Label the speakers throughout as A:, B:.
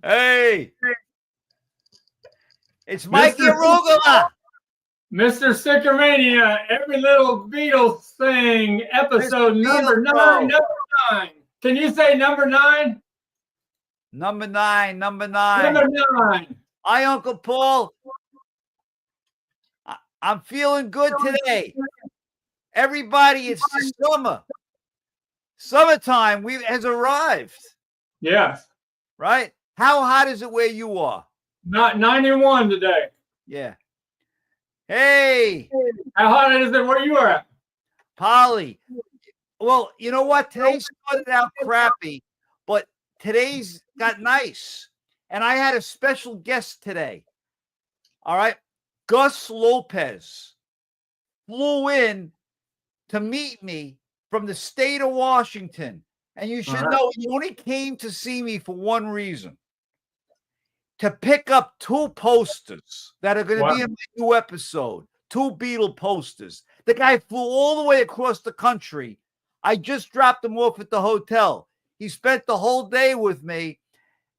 A: Hey, it's Mikey Arugula.
B: Mr. Stickermania, every little Beatles thing, episode number nine. Can you say number 9?
A: Number nine.
B: Number 9.
A: Hi, Uncle Paul. I'm feeling good today. Everybody, it's the summer. Summertime has arrived.
B: Yes.
A: Right? How hot is it where you are?
B: Not 91 today.
A: Yeah. Hey.
B: How hot is it where you are at?
A: Polly. Well, you know what? Today started out crappy, but today's got nice. And I had a special guest today. All right. Gus Lopez flew in to meet me from the state of Washington. And you should know he only came to see me for one reason. To pick up 2 posters that are going to be in my new episode. 2 Beatle posters. The guy flew all the way across the country. I just dropped him off at the hotel. He spent the whole day with me.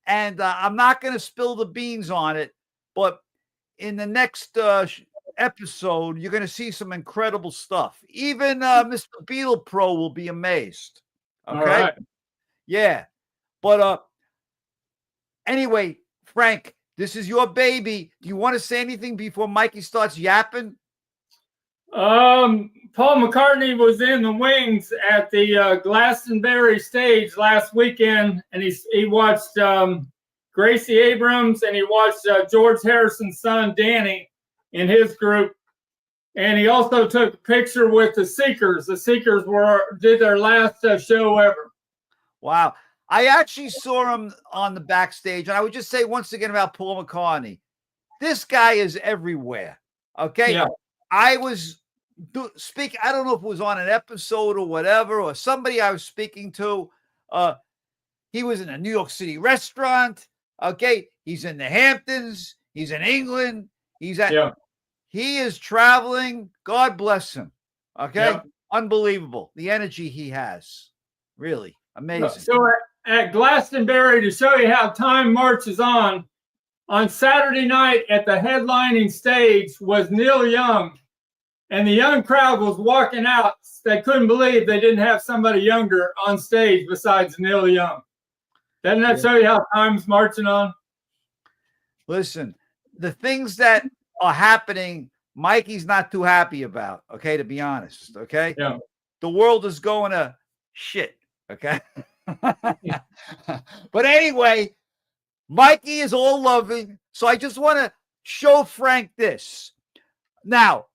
A: And I'm not going to spill the beans on it. But in the next episode, you're going to see some incredible stuff. Even Mr. Beatle Pro will be amazed. Okay? Yeah. But anyway, Frank, this is your baby. Do you want to say anything before Mikey starts yapping?
B: Paul McCartney was in the wings at the Glastonbury stage last weekend, and he watched Gracie Abrams, and he watched George Harrison's son, Danny, in his group. And he also took a picture with the Seekers. The Seekers did their last show ever.
A: Wow. I actually saw him on the backstage, and I would just say once again about Paul McCartney. This guy is everywhere. Okay.
B: Yeah.
A: I was speaking, I don't know if it was on an episode or whatever, or somebody I was speaking to. He was in a New York City restaurant. Okay. He's in the Hamptons. He's in England. He is traveling. God bless him. Okay. Yeah. Unbelievable. The energy he has. Really amazing.
B: So at Glastonbury, to show you how time marches on Saturday night at the headlining stage was Neil Young. And the young crowd was walking out. They couldn't believe they didn't have somebody younger on stage besides Neil Young. Doesn't that show you how time's marching on?
A: Listen, the things that are happening, Mikey's not too happy about, okay, to be honest, okay?
B: Yeah.
A: The world is going to shit, okay? But anyway, Mikey is all loving, so I just want to show Frank this. Now,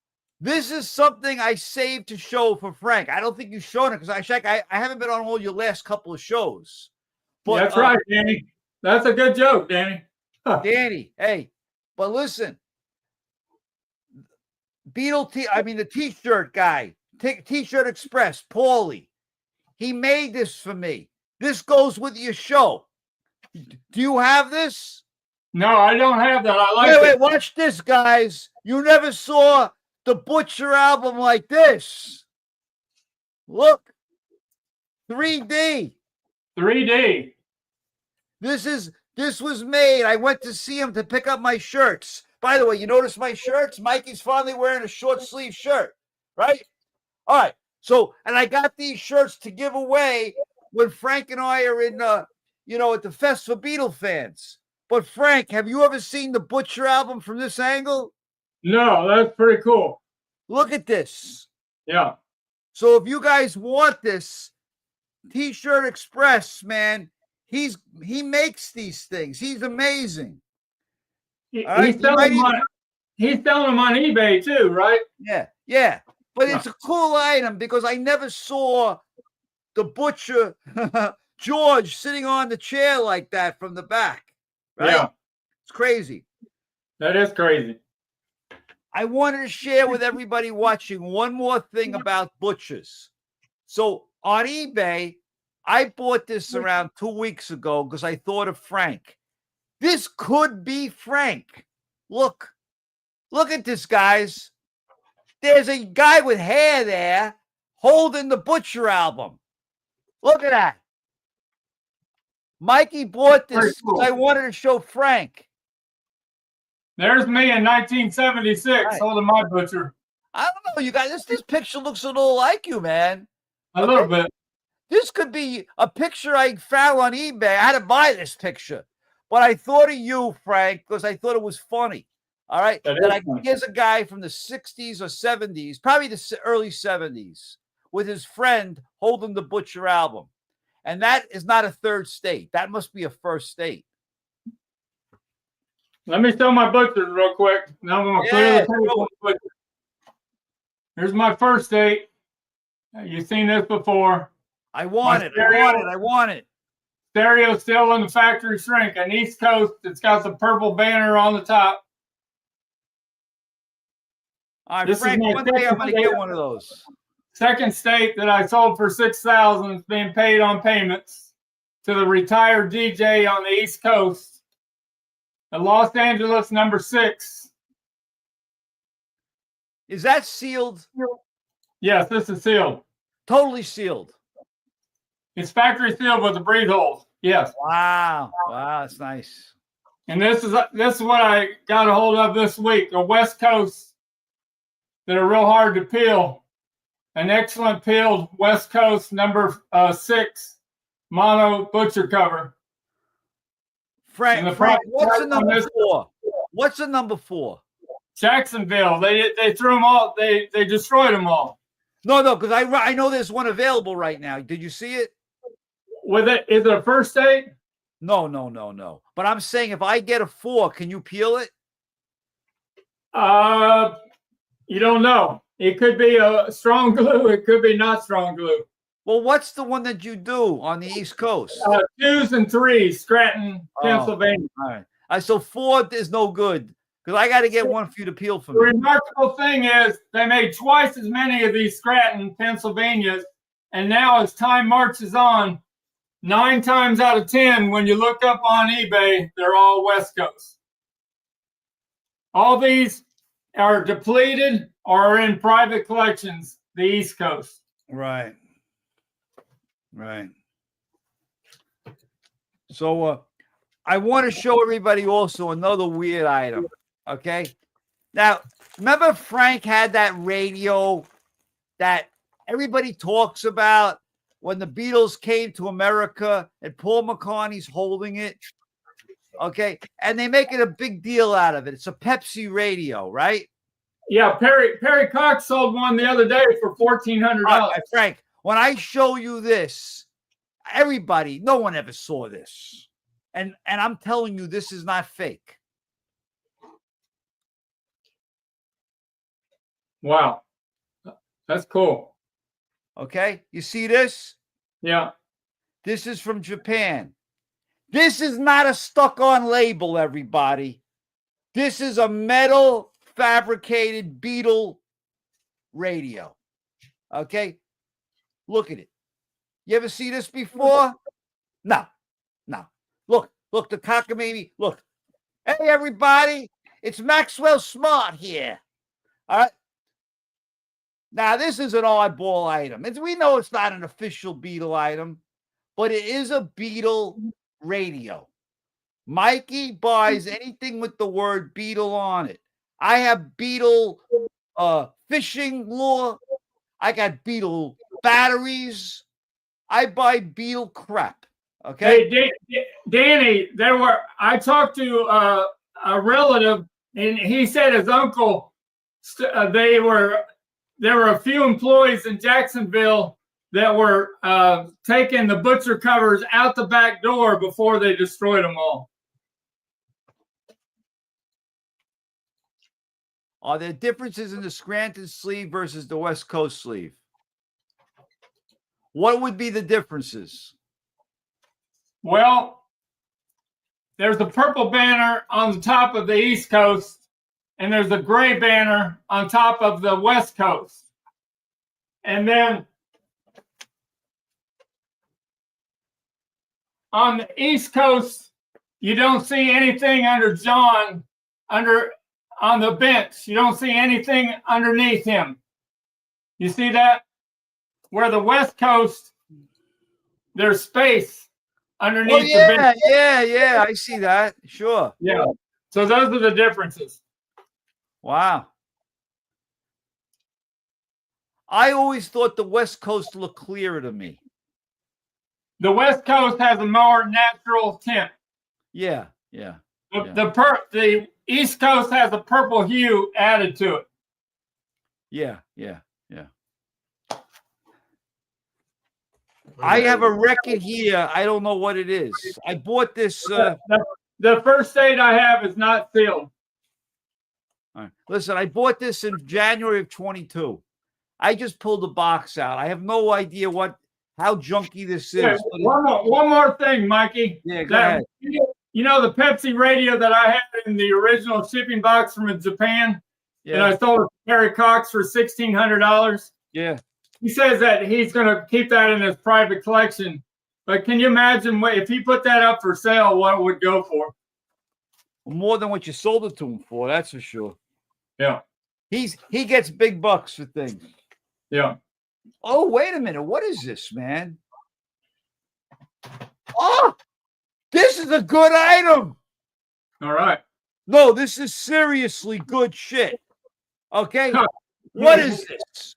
A: this is something I saved to show for Frank. I don't think you've shown it because I haven't been on all your last couple of shows.
B: But, that's right, Danny. That's a good joke, Danny.
A: Danny, hey, but listen, the T-shirt guy, T-shirt Express, Paulie, he made this for me. This goes with your show. Do you have this?
B: No, I don't have that. I like it.
A: Wait, watch this, guys. You never saw the Butcher album like this. Look. 3D.
B: 3D.
A: This was made. I went to see him to pick up my shirts. By the way, you notice my shirts? Mikey's finally wearing a short sleeve shirt, right? All right. So, and I got these shirts to give away when Frank and I are in, at the Fest for Beatle fans. But Frank, have you ever seen the Butcher album from this angle?
B: No, that's pretty cool.
A: Look at this.
B: Yeah.
A: So if you guys want this, T-shirt Express, man, he makes these things. He's amazing.
B: He's selling them on eBay too, right?
A: Yeah. But it's a cool item because I never saw the Butcher George sitting on the chair like that from the back. Right?
B: Yeah.
A: It's crazy.
B: That is crazy.
A: I wanted to share with everybody watching one more thing about Butchers. So on eBay, I bought this around 2 weeks ago because I thought of Frank. This could be Frank. Look at this, guys. There's a guy with hair there holding the Butcher album. Look at that. Mikey bought
B: Very
A: this.
B: cool.
A: I wanted to show Frank.
B: There's me in 1976
A: Right.
B: holding my butcher.
A: I don't know, you guys. This picture looks a little like you, man.
B: A little bit.
A: This could be a picture I found on eBay. I had to buy this picture, but I thought of you, Frank, because I thought it was funny. All right. Here's a guy from the 60s or 70s, probably the early 70s, with his friend holding the Butcher album. And that is not a third state. That must be a first state.
B: Let me show my butchers real quick. Now I'm going to clear the table. Here's my first state. You've seen this before.
A: I want it. I want it.
B: Stereo still in the factory shrink. An East Coast. It's got the purple banner on the top.
A: All right, Frank, one day I'm going to get one of those.
B: Second state that I sold for $6,000 is being paid on payments to the retired DJ on the East Coast. And Los Angeles, number 6.
A: Is that sealed?
B: Yes, this is sealed.
A: Totally sealed.
B: It's factory sealed with the breathe holes. Yes.
A: Wow. Wow, that's nice.
B: And this is what I got a hold of this week. A West Coast that are real hard to peel. An excellent peeled West Coast number 6 mono butcher cover.
A: Frank, what's the number 4? What's the number 4?
B: Jacksonville. They threw them all. They destroyed them all.
A: No, because I know there's one available right now. Did you see it?
B: Is it a first state?
A: No. But I'm saying if I get a 4, can you peel it?
B: You don't know. It could be a strong glue. It could be not strong glue.
A: Well, what's the one that you do on the East Coast?
B: 2s and 3s, Scranton, Pennsylvania.
A: All right. So 4 is no good because I got to get one for you to peel for me.
B: The remarkable thing is they made twice as many of these Scranton, Pennsylvanias, and now as time marches on, 9 times out of 10, when you look up on eBay, they're all West Coast. All these are depleted or are in private collections, the East Coast.
A: Right. So I want to show everybody also another weird item. Okay. Now, remember Frank had that radio that everybody talks about when the Beatles came to America and Paul McCartney's holding it? Okay. And they make it a big deal out of it. It's a Pepsi radio, right?
B: Yeah. Perry Cox sold one the other day for $1,400.
A: Right, Frank, when I show you this, no one ever saw this. And I'm telling you, this is not fake.
B: Wow. That's cool.
A: Okay. You see this?
B: Yeah.
A: This is from Japan. This is not a stuck-on label, everybody. This is a metal fabricated Beatle radio. Okay. Look at it. You ever see this before? No. Look, the cockamamie. Look. Hey, everybody. It's Maxwell Smart here. All right. Now, this is an oddball item. We know it's not an official Beatle item, but it is a Beatle radio. Mikey buys anything with the word Beatle on it. I have Beatle fishing lure. I got Beatle batteries. I buy Beatle crap. Okay.
B: Hey, Danny, I talked to a relative, and he said his uncle, there were a few employees in Jacksonville that were taking the butcher covers out the back door before they destroyed them all.
A: Are there differences in the Scranton sleeve versus the West Coast sleeve? What would be the differences?
B: Well, there's a purple banner on the top of the East Coast, and there's a gray banner on top of the West Coast. And then on the East Coast, you don't see anything under John on the bench. You don't see anything underneath him. You see that? Where the West Coast, there's space underneath
A: Oh,
B: the
A: yeah,
B: bin.
A: yeah. I see that. Sure.
B: Yeah. So those are the differences.
A: Wow. I always thought the West Coast looked clearer to me.
B: The West Coast has a more natural tint.
A: Yeah.
B: The East Coast has a purple hue added to it.
A: Yeah. I have a record here. I don't know what it is. I bought this.
B: The first state I have is not sealed.
A: All right. Listen, I bought this in January of 22. I just pulled the box out. I have no idea how junky this is.
B: Yeah, one more thing, Mikey.
A: Yeah, go ahead.
B: You know the Pepsi radio that I had in the original shipping box from Japan?
A: Yeah.
B: And I sold it to Harry Cox for $1,600.
A: Yeah.
B: He says that he's going to keep that in his private collection. But can you imagine if he put that up for sale, what it would go for?
A: More than what you sold it to him for, that's for sure.
B: Yeah.
A: He gets big bucks for things.
B: Yeah.
A: Oh, wait a minute. What is this, man? Oh, this is a good item.
B: All right.
A: No, this is seriously good shit. Okay. What is this?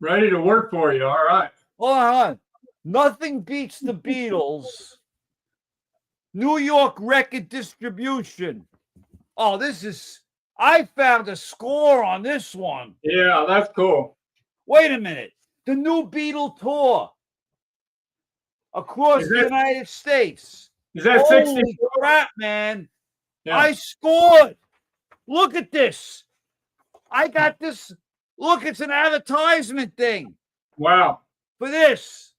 B: Ready to work for you. All right.
A: Hold on. Nothing beats the Beatles. New York record distribution. Oh, I found a score on this one.
B: Yeah, that's cool.
A: Wait a minute. The new Beatle tour across the United States.
B: Is that
A: Holy
B: 60?
A: crap, man.
B: Yeah.
A: I scored. Look at this. I got this. Look, it's an advertisement thing.
B: Wow.
A: For this.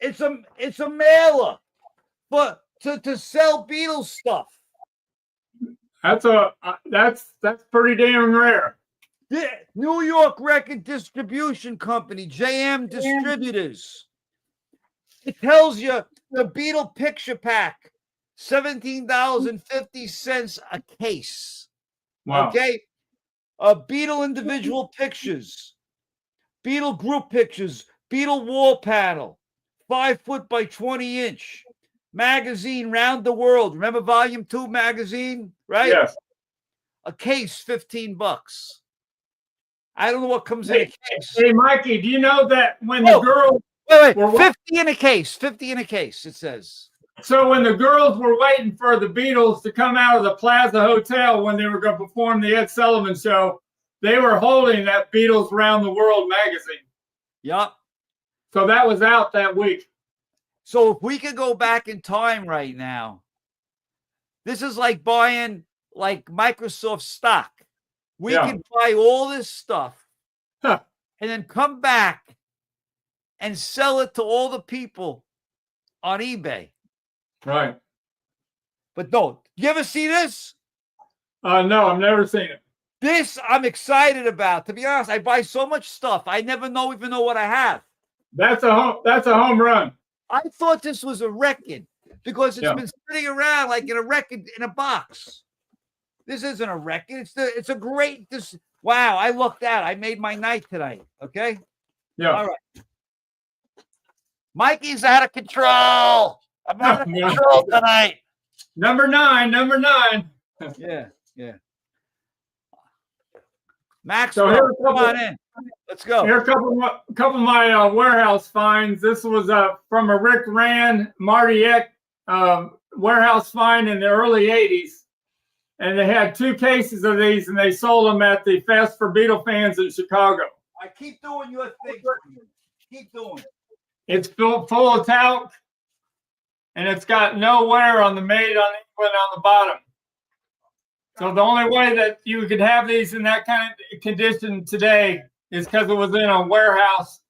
A: It's a mailer to sell Beatles stuff.
B: That's pretty damn rare.
A: Yeah, New York Record Distribution Company, JM Distributors. It tells you the Beatle picture pack, $17.50 a case.
B: Wow.
A: Okay. Beatle individual pictures, Beatle group pictures, Beatle wall panel, 5 foot by 20 inch magazine, Round the World. Remember Volume 2 magazine, right?
B: Yes.
A: A case, $15. I don't know what comes in a case.
B: Hey, Mikey, do you know that when the girls
A: wait, 50 in a case, 50 in a case, it says.
B: So when the girls were waiting for the Beatles to come out of the Plaza Hotel when they were going to perform the Ed Sullivan Show, they were holding that Beatles Round the World magazine.
A: Yep.
B: So that was out that week.
A: So if we could go back in time right now, this is like buying like Microsoft stock. We can buy all this stuff and then come back and sell it to all the people on eBay.
B: Right.
A: But no, you ever see this?
B: No, I've never seen it.
A: This I'm excited about. To be honest, I buy so much stuff. I never even know what I have.
B: That's a home run.
A: I thought this was a record because it's been sitting around like in a record in a box. This isn't a record. It's a great wow, I lucked out. I made my night tonight. Okay?
B: Yeah.
A: All right. Mikey's out of control. I'm out of control tonight.
B: Number nine.
A: Yeah. Maxwell, come on in. Let's go.
B: Here are a couple of my warehouse finds. This was from a Rick Rand, Marty Eck warehouse find in the early 80s. And they had 2 cases of these, and they sold them at the Fest for Beatle fans in Chicago.
A: I keep doing your thing. Keep doing it.
B: It's full of talc, and it's got no wear on the made on England on the bottom. So the only way that you could have these in that kind of condition today is because it was in a warehouse.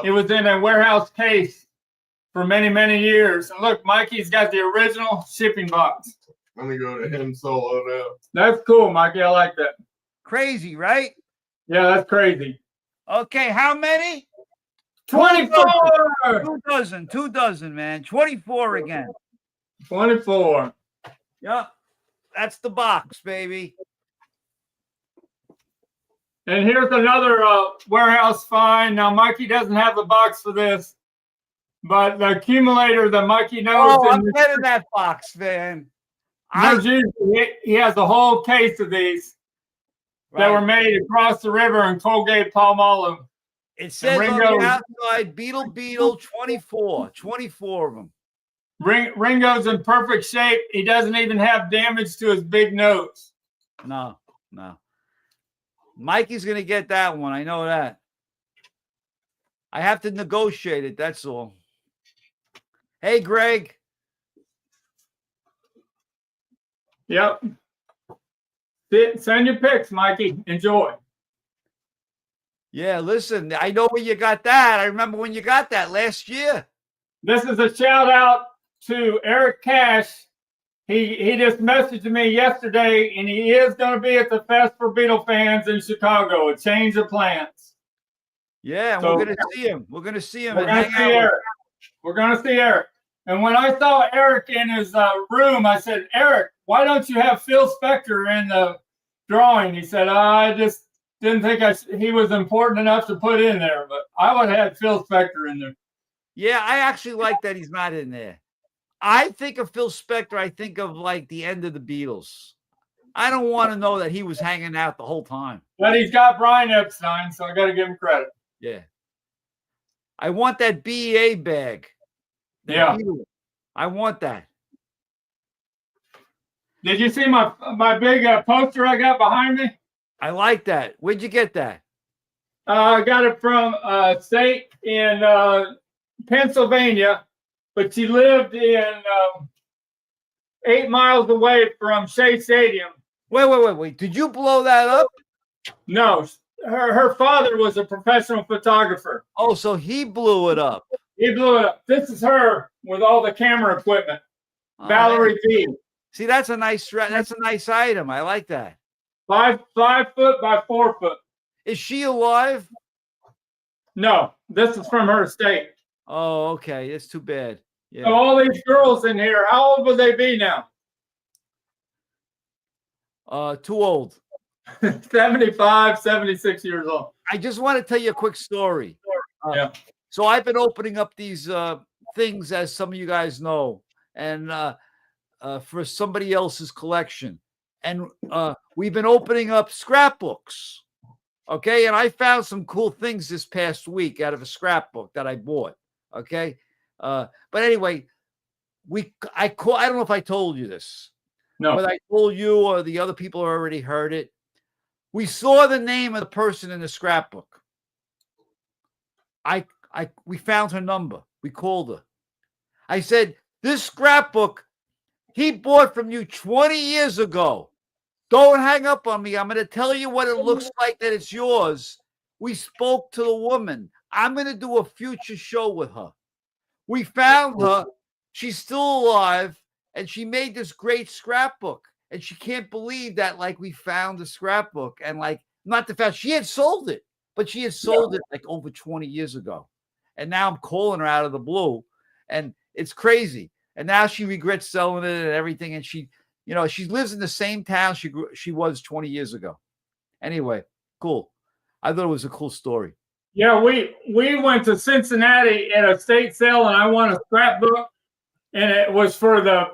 B: It was in a warehouse case for many, many years. And look, Mikey's got the original shipping box.
C: Let me go to him solo now.
B: That's cool, Mikey. I like that.
A: Crazy, right?
B: Yeah, that's crazy.
A: Okay, how many?
B: 24.
A: 2 dozen, man. 24 again.
B: 24.
A: Yep. That's the box, baby.
B: And here's another warehouse find. Now, Mikey doesn't have the box for this, but the accumulator that Mikey knows.
A: Oh, I'm getting that box, man.
B: He has a whole case of these that were made across the river in Colgate Palmolive.
A: It says on the outside, Beetle 24 of them.
B: Ringo's in perfect shape. He doesn't even have damage to his big nose.
A: No. Mikey's going to get that one. I know that. I have to negotiate it. That's all. Hey, Greg.
B: Yep. Send your pics, Mikey. Enjoy.
A: Yeah, listen, I know where you got that. I remember when you got that last year.
B: This is a shout out to Eric Cash. He just messaged me yesterday, and he is going to be at the Fest for Beatle fans in Chicago. A change of plans.
A: Yeah, so we're going to see him. We're going to see him.
B: We're going to see Eric. We're going to see Eric. And when I saw Eric in his room, I said, Eric, why don't you have Phil Spector in the drawing? He said, I just didn't think he was important enough to put in there, but I would have had Phil Spector in there.
A: Yeah, I actually like that he's not in there. I think of Phil Spector, I think of like the end of the Beatles. I don't want to know that he was hanging out the whole time.
B: But he's got Brian Epstein, so I got to give him credit.
A: Yeah. I want that BEA bag.
B: Yeah.
A: I want that.
B: Did you see my big poster I got behind me?
A: I like that. Where'd you get that?
B: I got it from a state in Pennsylvania, but she lived in 8 miles away from Shea Stadium.
A: Wait. Did you blow that up?
B: No. Her father was a professional photographer.
A: Oh, so he blew it up.
B: He blew it up. This is her with all the camera equipment. Valerie V.
A: See, that's a nice item. I like that.
B: 5 foot by 4 foot.
A: Is she alive?
B: No, this is from her estate.
A: Oh, okay. It's too bad. Yeah.
B: So all these girls in here, how old would they be now?
A: Too old.
B: 75, 76 years old.
A: I just want to tell you a quick story.
B: Yeah.
A: So I've been opening up these things, as some of you guys know, and for somebody else's collection. And we've been opening up scrapbooks. Okay. And I found some cool things this past week out of a scrapbook that I bought. Okay. But anyway, I don't know if I told you this.
B: No.
A: But I told you, or the other people already heard it. We saw the name of the person in the scrapbook. We found her number. We called her. I said, this scrapbook he bought from you 20 years ago. Don't hang up on me. I'm going to tell you what it looks like that it's yours. We spoke to the woman. I'm going to do a future show with her. We found her. She's still alive, and she made this great scrapbook. And she can't believe that, like, we found the scrapbook. And, like, not the fact she had sold it, but she had sold it, like, over 20 years ago. And now I'm calling her out of the blue, and it's crazy. And now she regrets selling it and everything. And she lives in the same town she was 20 years ago. Anyway, cool. I thought it was a cool story.
B: Yeah, we went to Cincinnati at a state sale, and I won a scrapbook, and it was for the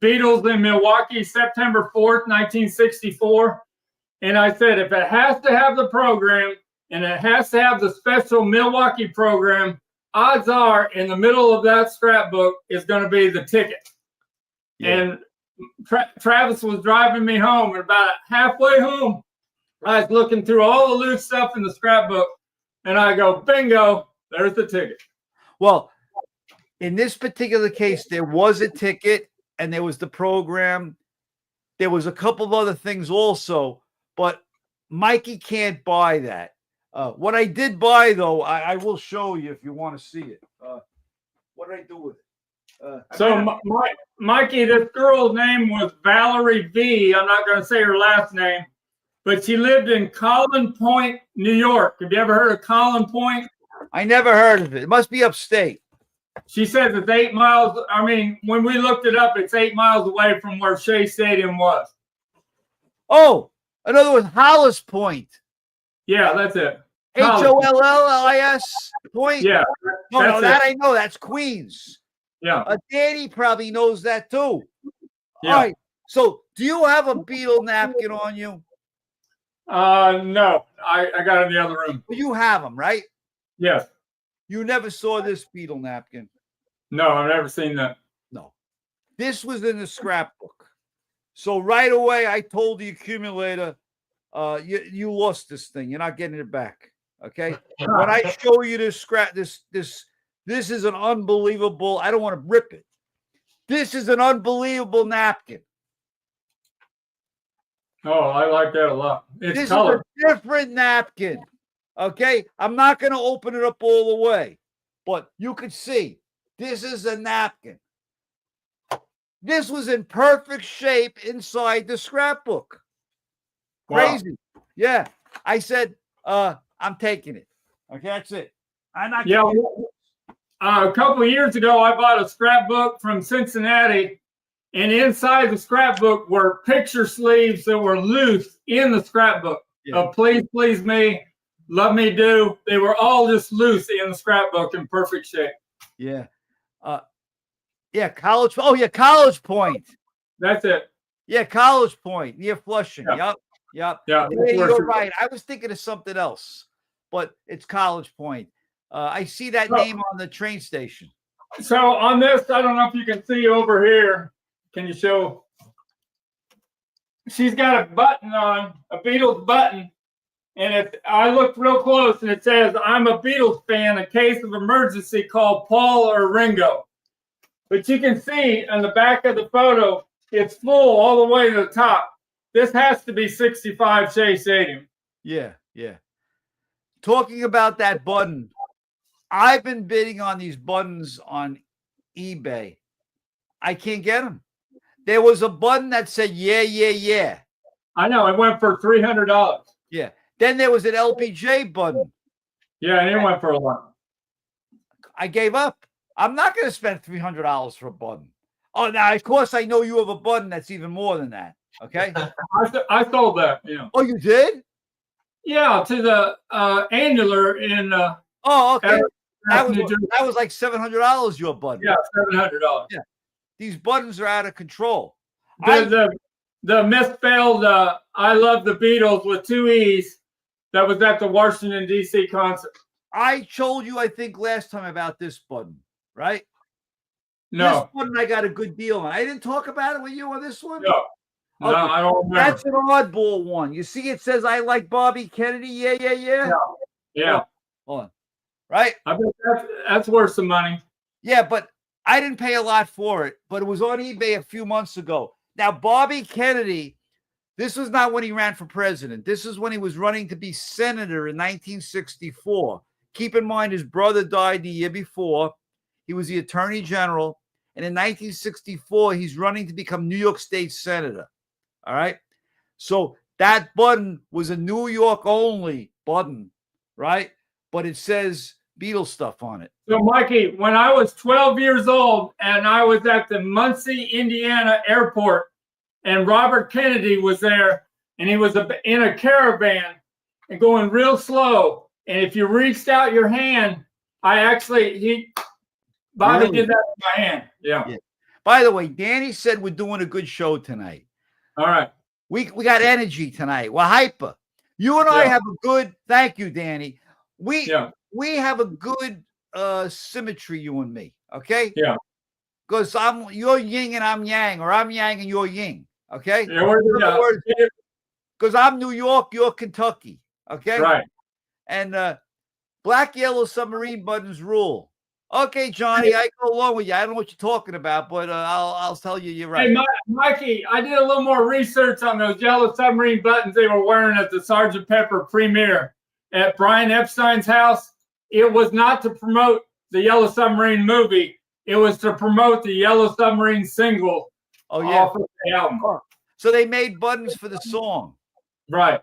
B: Beatles in Milwaukee, September 4th, 1964. And I said, if it has to have the program and it has to have the special Milwaukee program, odds are in the middle of that scrapbook is going to be the ticket. Yeah. And Travis was driving me home, and about halfway home, I was looking through all the loose stuff in the scrapbook, and I go, bingo, there's the ticket.
A: Well, in this particular case, there was a ticket and there was the program. There was a couple of other things also, but Mikey can't buy that. What I did buy, though, I will show you if you want to see it. What did I do with it?
B: Mikey, this girl's name was Valerie V. I'm not going to say her last name, but she lived in Collin Point, New York. Have you ever heard of Collin Point?
A: I never heard of it. It must be upstate.
B: She says it's 8 miles. I mean, when we looked it up, it's 8 miles away from where Shea Stadium was.
A: Oh, in other words, Hollis Point.
B: Yeah, that's it.
A: HOLLIS point.
B: Yeah.
A: No, that I know. That's Queens.
B: Yeah.
A: Danny probably knows that too.
B: Yeah.
A: All right. So, do you have a Beatle napkin on you?
B: No, I got it in the other room.
A: Well, you have them, right?
B: Yes.
A: You never saw this Beatle napkin?
B: No, I've never seen that.
A: No. This was in the scrapbook. So right away, I told the accumulator, you lost this thing. You're not getting it back. Okay. When I show you this this is an unbelievable. I don't want to rip it. This is an unbelievable napkin.
B: Oh, I like that a lot. It's
A: This
B: colored.
A: is a different napkin. Okay. I'm not going to open it up all the way, but you could see this is a napkin. This was in perfect shape inside the scrapbook. Crazy. Wow. Yeah. I said, I'm taking it. Okay, that's it. I'm not.
B: Yeah. A couple of years ago, I bought a scrapbook from Cincinnati, and inside the scrapbook were picture sleeves that were loose in the scrapbook. Yeah. Please, please me, love me do. They were all just loose in the scrapbook in perfect shape.
A: Yeah. Yeah, College. Oh, yeah, College Point.
B: That's it.
A: Yeah, College Point near Flushing.
B: Yeah.
A: Yep.
B: Yeah,
A: you're right. I was thinking of something else, but it's College Point. I see that name on the train station.
B: So on this, I don't know if you can see over here. Can you show? She's got a button on, a Beatles button, and I looked real close, and it says, "I'm a Beatles fan. In case of emergency, call Paul or Ringo." But you can see on the back of the photo, it's full all the way to the top. This has to be 65 Shea Stadium.
A: Yeah. Talking about that button, I've been bidding on these buttons on eBay. I can't get them. There was a button that said, yeah.
B: I know. It went for $300.
A: Yeah. Then there was an LPJ button.
B: Yeah, and it went for a lot.
A: I gave up. I'm not going to spend $300 for a button. Oh, now, of course, I know you have a button that's even more than that. Okay.
B: I sold that. Yeah.
A: Oh, you did?
B: Yeah, to the annular in.
A: Oh, okay. That was like $700. Your button.
B: Yeah, $700.
A: Yeah. These buttons are out of control.
B: The misspelled "I love the Beatles" with 2 E's. That was at the Washington D.C. concert.
A: I told you, I think, last time about this button, right?
B: No.
A: This button I got a good deal on. I didn't talk about it with you on this one?
B: No. Okay. No, I don't remember.
A: That's an oddball one. You see, it says, "I like Bobby Kennedy." Yeah.
B: Yeah.
A: Hold on. Right?
B: I bet that's worth some money.
A: Yeah, but I didn't pay a lot for it, but it was on eBay a few months ago. Now, Bobby Kennedy, this was not when he ran for president. This is when he was running to be senator in 1964. Keep in mind, his brother died the year before. He was the attorney general. And in 1964, he's running to become New York State senator. All right. So that button was a New York only button, right? But it says Beatles stuff on it.
B: So, Mikey, when I was 12 years old and I was at the Muncie, Indiana airport, and Robert Kennedy was there, and he was in a caravan and going real slow. And if you reached out your hand, Bobby really? Did that with my hand. Yeah.
A: By the way, Danny said we're doing a good show tonight.
B: All right.
A: We got energy tonight. We're hyper. You and I have a good, thank you, Danny. We have a good symmetry, you and me. Okay?
B: Yeah.
A: Because you're yin and I'm yang, or I'm yang and you're yin. Okay?
B: Yeah.
A: Because I'm New York, you're Kentucky. Okay?
B: Right.
A: And black, yellow submarine buttons rule. Okay, Johnny, I go along with you. I don't know what you're talking about, but I'll tell you you're right.
B: Hey, Mikey, I did a little more research on those yellow submarine buttons they were wearing at the Sgt. Pepper premiere at Brian Epstein's house. It was not to promote the Yellow Submarine movie. It was to promote the Yellow Submarine single.
A: Oh, yeah.
B: Off of the album.
A: So they made buttons for the song.
B: Right.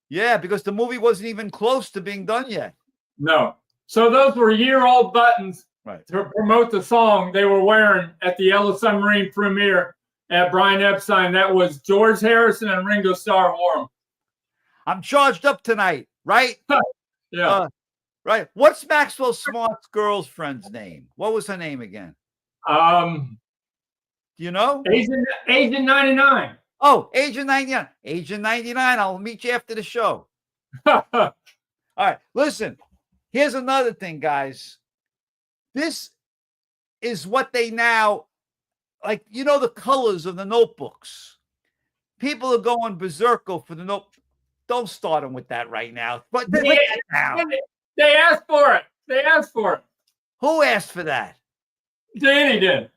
A: Yeah, because the movie wasn't even close to being done yet.
B: No. So those were year-old buttons to promote the song they were wearing at the Yellow Submarine premiere at Brian Epstein. That was George Harrison and Ringo Starr wore them.
A: I'm charged up tonight, right?
B: Yeah.
A: Right. What's Maxwell Smart's girlfriend's name? What was her name again? Do you know?
B: Agent 99.
A: Oh, Agent 99. Agent 99. I'll meet you after the show. All right. Listen, here's another thing, guys. This is what they now like, the colors of the notebooks. People are going berserko for the note. Don't start them with that right now. But
B: They asked for it. They asked for it.
A: Who asked for that?
B: Danny did.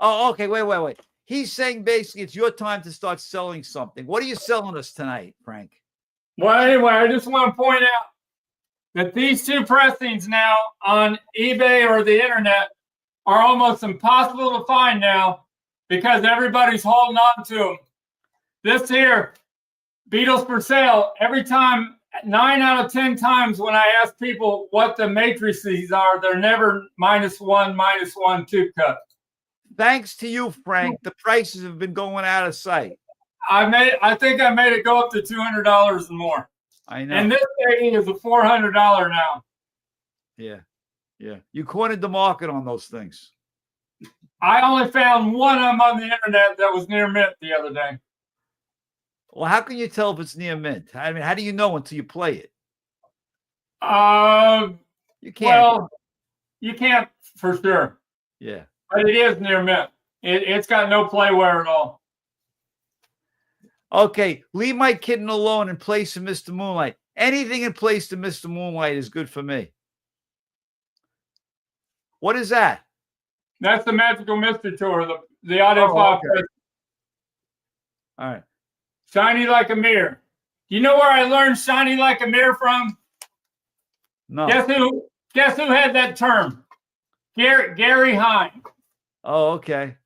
A: Oh, okay. Wait. He's saying basically it's your time to start selling something. What are you selling us tonight, Frank?
B: Well, anyway, I just want to point out that these two pressings now on eBay or the internet are almost impossible to find now because everybody's holding on to them. This here, Beatles for sale, every time, 9 out of 10 times when I ask people what the matrices are, they're never -1, two cut.
A: Thanks to you, Frank, the prices have been going out of sight.
B: I think I made it go up to $200 and more.
A: I know.
B: And this thing is a $400 now.
A: Yeah. You cornered the market on those things.
B: I only found one of them on the internet that was near mint the other day.
A: Well, how can you tell if it's near mint? I mean, how do you know until you play it?
B: You
A: can't.
B: Well, you can't for sure.
A: Yeah.
B: But it is near mint. It's got no playware at all.
A: Okay, leave my kitten alone and play some Mr. Moonlight. Anything in place to Mr. Moonlight is good for me. What is that?
B: That's the Magical Mystery Tour, the audio file.
A: Okay. All right.
B: Shiny like a mirror. Do you know where I learned shiny like a mirror from?
A: No.
B: Guess who had that term? Gary Hine.
A: Oh, okay.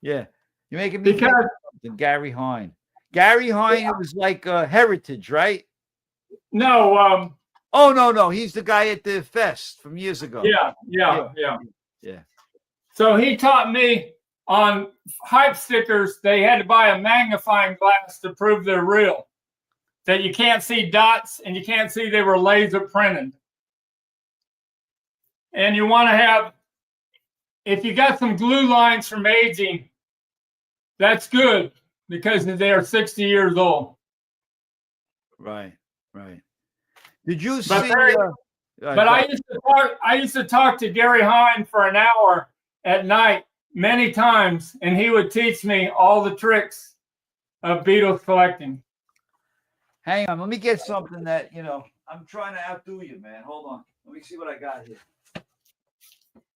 A: Yeah. You're making me think of something, Gary Hine. Gary Hine, it was like Heritage, right?
B: No.
A: Oh, no. He's the guy at the fest from years ago.
B: Yeah.
D: So he taught me on hype stickers, they had to buy a magnifying glass to prove they're real. That you can't see dots and you can't see they were laser printed. And you want to have, if you got some glue lines from aging, that's good because they are 60 years old.
A: Right. Did you see?
D: But I used to talk to Gary Hine for an hour at night many times, and he would teach me all the tricks of Beatles collecting.
A: Hang on, let me get something that I'm trying to outdo you, man. Hold on, let me see what I got here.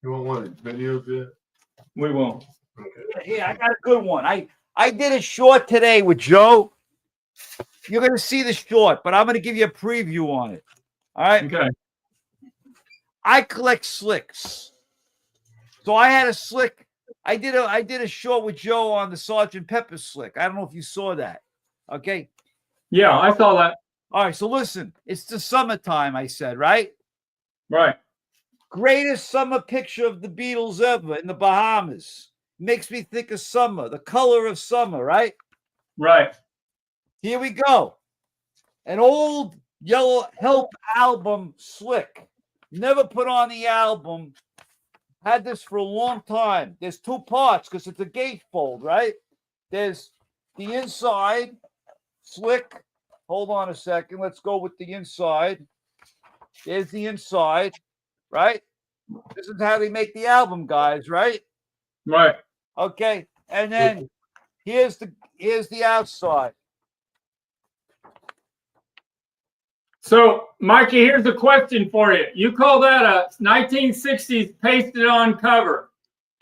C: You want one of the videos yet?
D: We won't.
C: Okay.
A: Yeah, I got a good one. I did a short today with Joe. You're going to see the short, but I'm going to give you a preview on it. All right.
D: Okay.
A: I collect slicks. So I had a slick. I did a short with Joe on the Sgt. Pepper slick. I don't know if you saw that. Okay.
D: Yeah, I saw that.
A: All right. So listen, it's the summertime, I said, right?
D: Right.
A: Greatest summer picture of the Beatles ever in the Bahamas. Makes me think of summer, the color of summer, right?
D: Right.
A: Here we go. An old Yellow Help album slick. Never put on the album. Had this for a long time. There's two parts because it's a gatefold, right? There's the inside slick. Hold on a second. Let's go with the inside. There's the inside, right? This is how they make the album, guys, right?
D: Right.
A: Okay. And then here's the outside.
D: So, Mikey, here's a question for you. You call that a 1960s pasted on cover.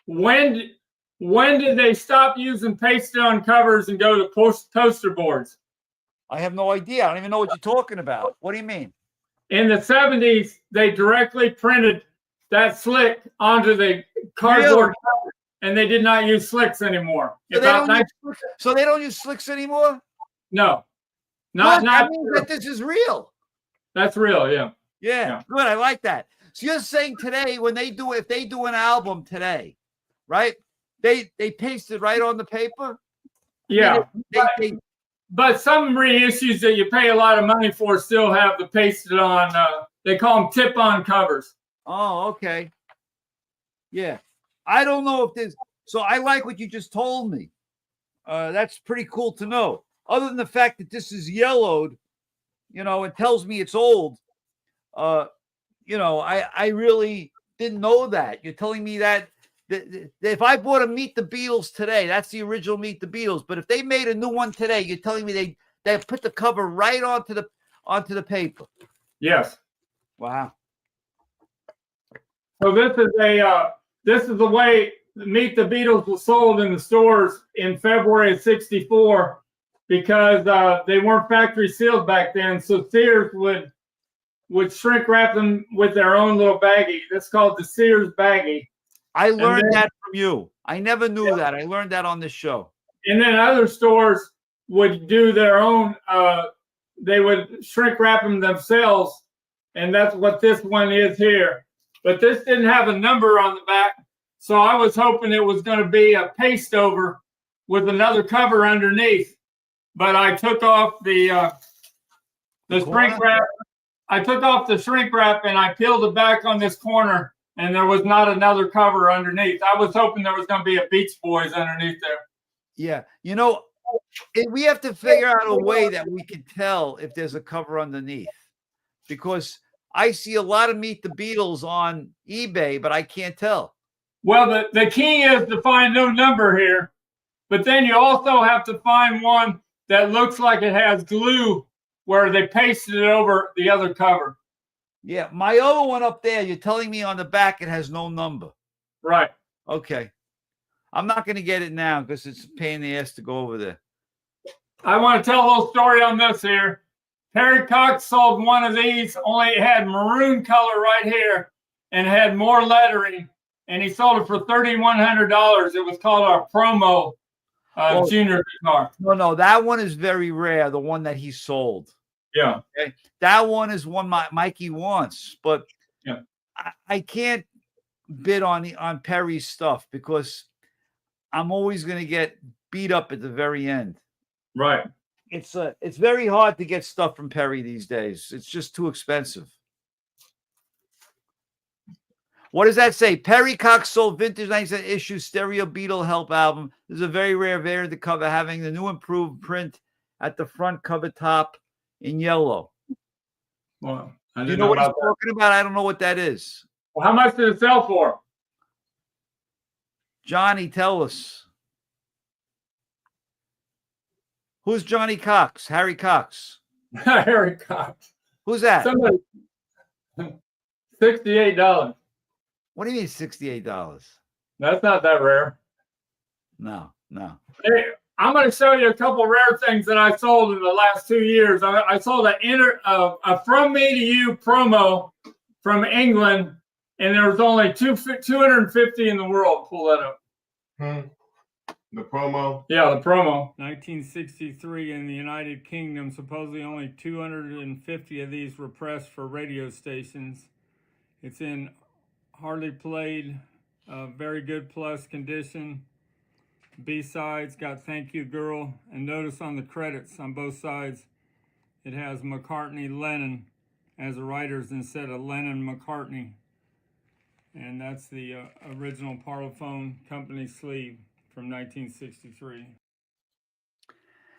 D: When did they stop using pasted on covers and go to poster boards?
A: I have no idea. I don't even know what you're talking about. What do you mean?
D: In the 70s, they directly printed that slick onto the cardboard cover, and they did not use slicks anymore.
A: So they don't use slicks anymore?
D: No.
A: That means that this is real.
D: That's real, yeah.
A: Yeah, good. I like that. So you're saying today, if they do an album today, right? They paste it right on the paper.
D: Yeah. but some reissues that you pay a lot of money for still have the pasted on. They call them tip-on covers.
A: Oh, okay. Yeah. I don't know if there's, so I like what you just told me. That's pretty cool to know. Other than the fact that this is yellowed, you know, it tells me it's old. You know, I really didn't know that. You're telling me that if I bought a Meet the Beatles today, that's the original Meet the Beatles. But if they made a new one today, you're telling me they put the cover right onto the paper.
D: Yes.
A: Wow.
D: So this is the way Meet the Beatles was sold in the stores in February of '64 because they weren't factory sealed back then. So Sears would shrink wrap them with their own little baggie. That's called the Sears baggie.
A: I learned that from you. I never knew that. I learned that on this show.
D: And then other stores would do their own. They would shrink wrap them themselves, and that's what this one is here. But this didn't have a number on the back, so I was hoping it was going to be a paste over with another cover underneath. But I took off the shrink wrap. I took off the shrink wrap and I peeled it back on this corner, and there was not another cover underneath. I was hoping there was going to be a Beach Boys underneath there.
A: Yeah, you know, we have to figure out a way that we can tell if there's a cover underneath, because I see a lot of Meet the Beatles on eBay, but I can't tell.
D: Well, the key is to find no number here, but then you also have to find one that looks like it has glue where they pasted it over the other cover.
A: Yeah, my other one up there, you're telling me on the back it has no number.
D: Right.
A: Okay. I'm not going to get it now because it's a pain in the ass to go over there.
D: I want to tell a little story on this here. Perry Cox sold one of these, only it had maroon color right here and had more lettering, and he sold it for $3,100. It was called our promo junior guitar.
A: No, that one is very rare, the one that he sold.
D: Yeah.
A: Okay? That one is one Mikey wants, but
D: yeah,
A: I can't bid on Perry's stuff because I'm always going to get beat up at the very end.
D: Right.
A: It's very hard to get stuff from Perry these days. It's just too expensive. What does that say? Perry Cox sold vintage 19th issue stereo Beatle Help album. This is a very rare variant of the cover, having the new improved print at the front cover top in yellow.
D: Well,
A: Do you know what he's talking about? I don't know what that is.
D: Well, how much did it sell for?
A: Johnny, tell us. Who's Johnny Cox? Harry Cox.
D: Harry Cox.
A: Who's that?
D: Somebody. $68.
A: What do you mean $68?
D: That's not that rare.
A: No.
D: Hey, I'm going to show you a couple rare things that I sold in the last 2 years. I sold a From Me to You promo from England, and there was only 250 in the world. Pull that up.
C: The promo?
D: Yeah, the promo.
B: 1963 in the United Kingdom, supposedly only 250 of these were pressed for radio stations. It's in hardly played, very good plus condition. B-sides got Thank You Girl, and notice on the credits on both sides it has McCartney Lennon as the writers instead of Lennon McCartney, and that's the original Parlophone Company sleeve from 1963.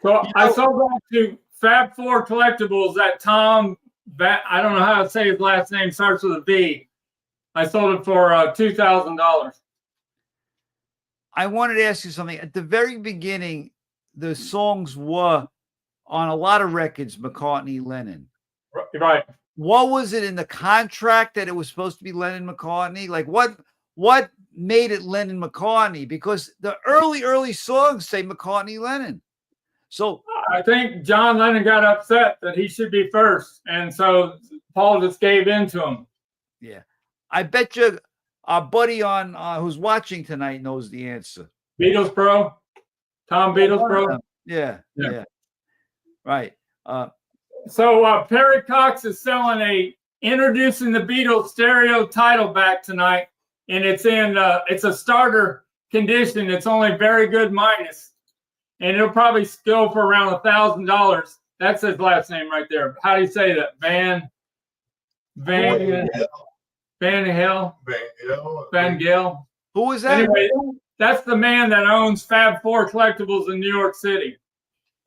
D: So I sold that to Fab Four Collectibles. That Tom, I don't know how to say his last name, starts with a B. I sold it for $2,000.
A: I wanted to ask you something. At the very beginning, the songs were on a lot of records, McCartney, Lennon.
D: Right.
A: What was it in the contract that it was supposed to be Lennon McCartney? Like what made it Lennon McCartney? Because the early songs say McCartney Lennon. So
D: I think John Lennon got upset that he should be first, and so Paul just gave in to him.
A: Yeah, I bet you our buddy on who's watching tonight knows the answer.
D: Beatles Pro, Tom Beatles Pro.
A: Yeah. Right.
D: So Perry Cox is selling introducing the Beatles stereo title back tonight, and it's in it's a starter condition. It's only very good minus, and it'll probably go for around $1,000. That's his last name right there. How do you say that? Van Gale.
A: Who is that?
D: Anyway, that's the man that owns Fab Four Collectibles in New York City,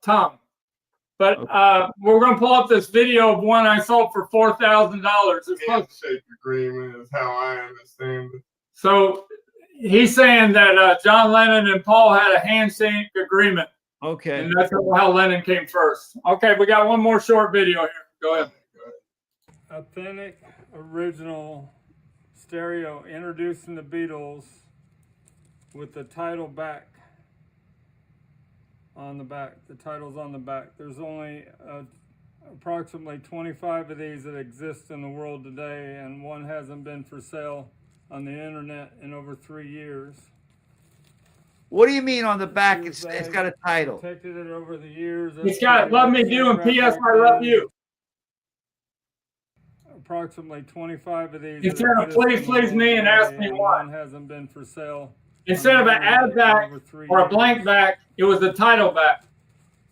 D: Tom. But we're going to pull up this video of one I sold for $4,000.
C: Handshake agreement is how I understand it.
D: So he's saying that John Lennon and Paul had a handshake agreement.
A: Okay.
D: And that's how Lennon came first. Okay, we got one more short video here. Go ahead.
B: Authentic, original stereo introducing the Beatles with the title back on the back. The title's on the back. There's only approximately 25 of these that exist in the world today, and one hasn't been for sale on the internet in over 3 years.
A: What do you mean on the back? It's got a title.
B: Protected it over the years.
D: It's got "Love Me Do" and "P.S. I Love You."
B: Approximately 25 of these.
D: Instead of "Please, please me" and "Ask me why."
B: One hasn't been for sale.
D: Instead of an ad back or a blank back, it was a title back.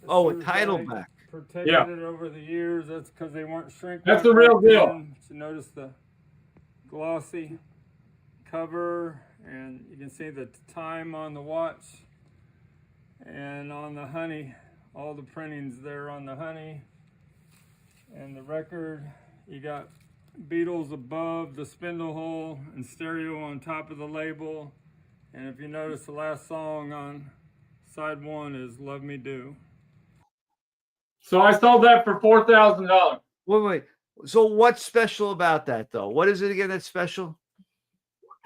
A: Oh, a title back.
B: Protected it over the years. That's because they weren't shrinking.
D: That's the real deal.
B: So notice the glossy cover, and you can see the time on the watch and on the honey. All the printing's there on the honey and the record. You got Beatles above the spindle hole and stereo on top of the label. And if you notice, the last song on side 1 is "Love Me Do."
D: So I sold that for $4,000.
A: Wait. So what's special about that, though? What is it again that's special?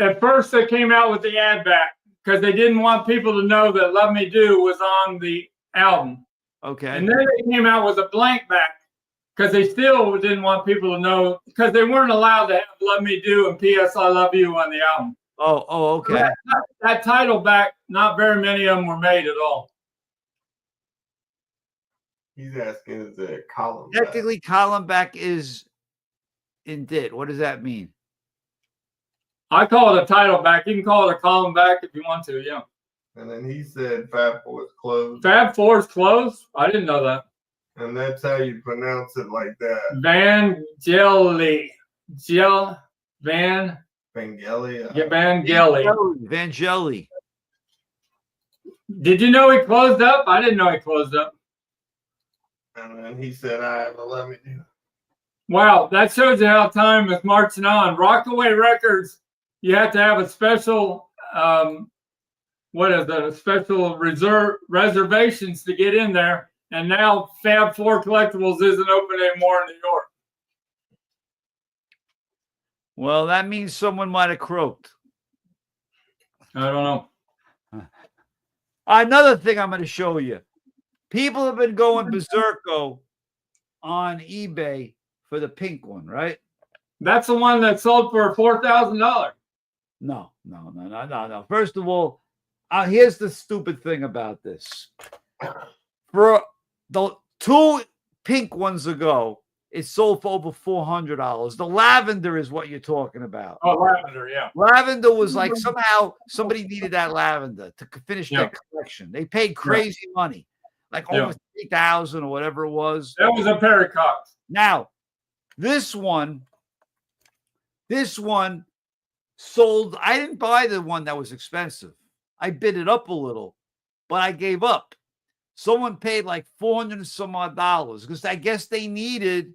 D: At first, they came out with the ad back because they didn't want people to know that "Love Me Do" was on the album.
A: Okay.
D: And then they came out with a blank back because they still didn't want people to know, because they weren't allowed to have "Love Me Do" and "P.S. I Love You" on the album.
A: Oh, okay.
D: That title back, not very many of them were made at all.
C: He's asking, is it column?
A: Technically, column back is indent. What does that mean?
D: I call it a title back. You can call it a column back if you want to, yeah.
C: And then he said Fab Four is closed.
D: Fab Four is closed? I didn't know that.
C: And that's how you pronounce it, like that.
D: Vangelia.
A: Vangelia.
D: Did you know he closed up? I didn't know he closed up.
C: And then he said, "I have a Let Me Do."
D: Wow, that shows you how time is marching on. Rockaway Records, you have to have a special, special reservations to get in there. And now Fab Four Collectibles isn't open anymore in New York.
A: Well, that means someone might have croaked.
D: I don't know.
A: Another thing I'm going to show you. People have been going berserko on eBay for the pink one, right?
D: That's the one that sold for $4,000.
A: No. First of all, here's the stupid thing about this. For the 2 pink ones ago, it sold for over $400. The lavender is what you're talking about.
D: Oh, lavender, yeah.
A: Lavender was like somehow somebody needed that lavender to finish their collection. They paid crazy money, like over $3,000 or whatever it was.
D: That was a Paracox.
A: Now, this one sold. I didn't buy the one that was expensive. I bid it up a little, but I gave up. Someone paid like $400 and some odd because I guess they needed.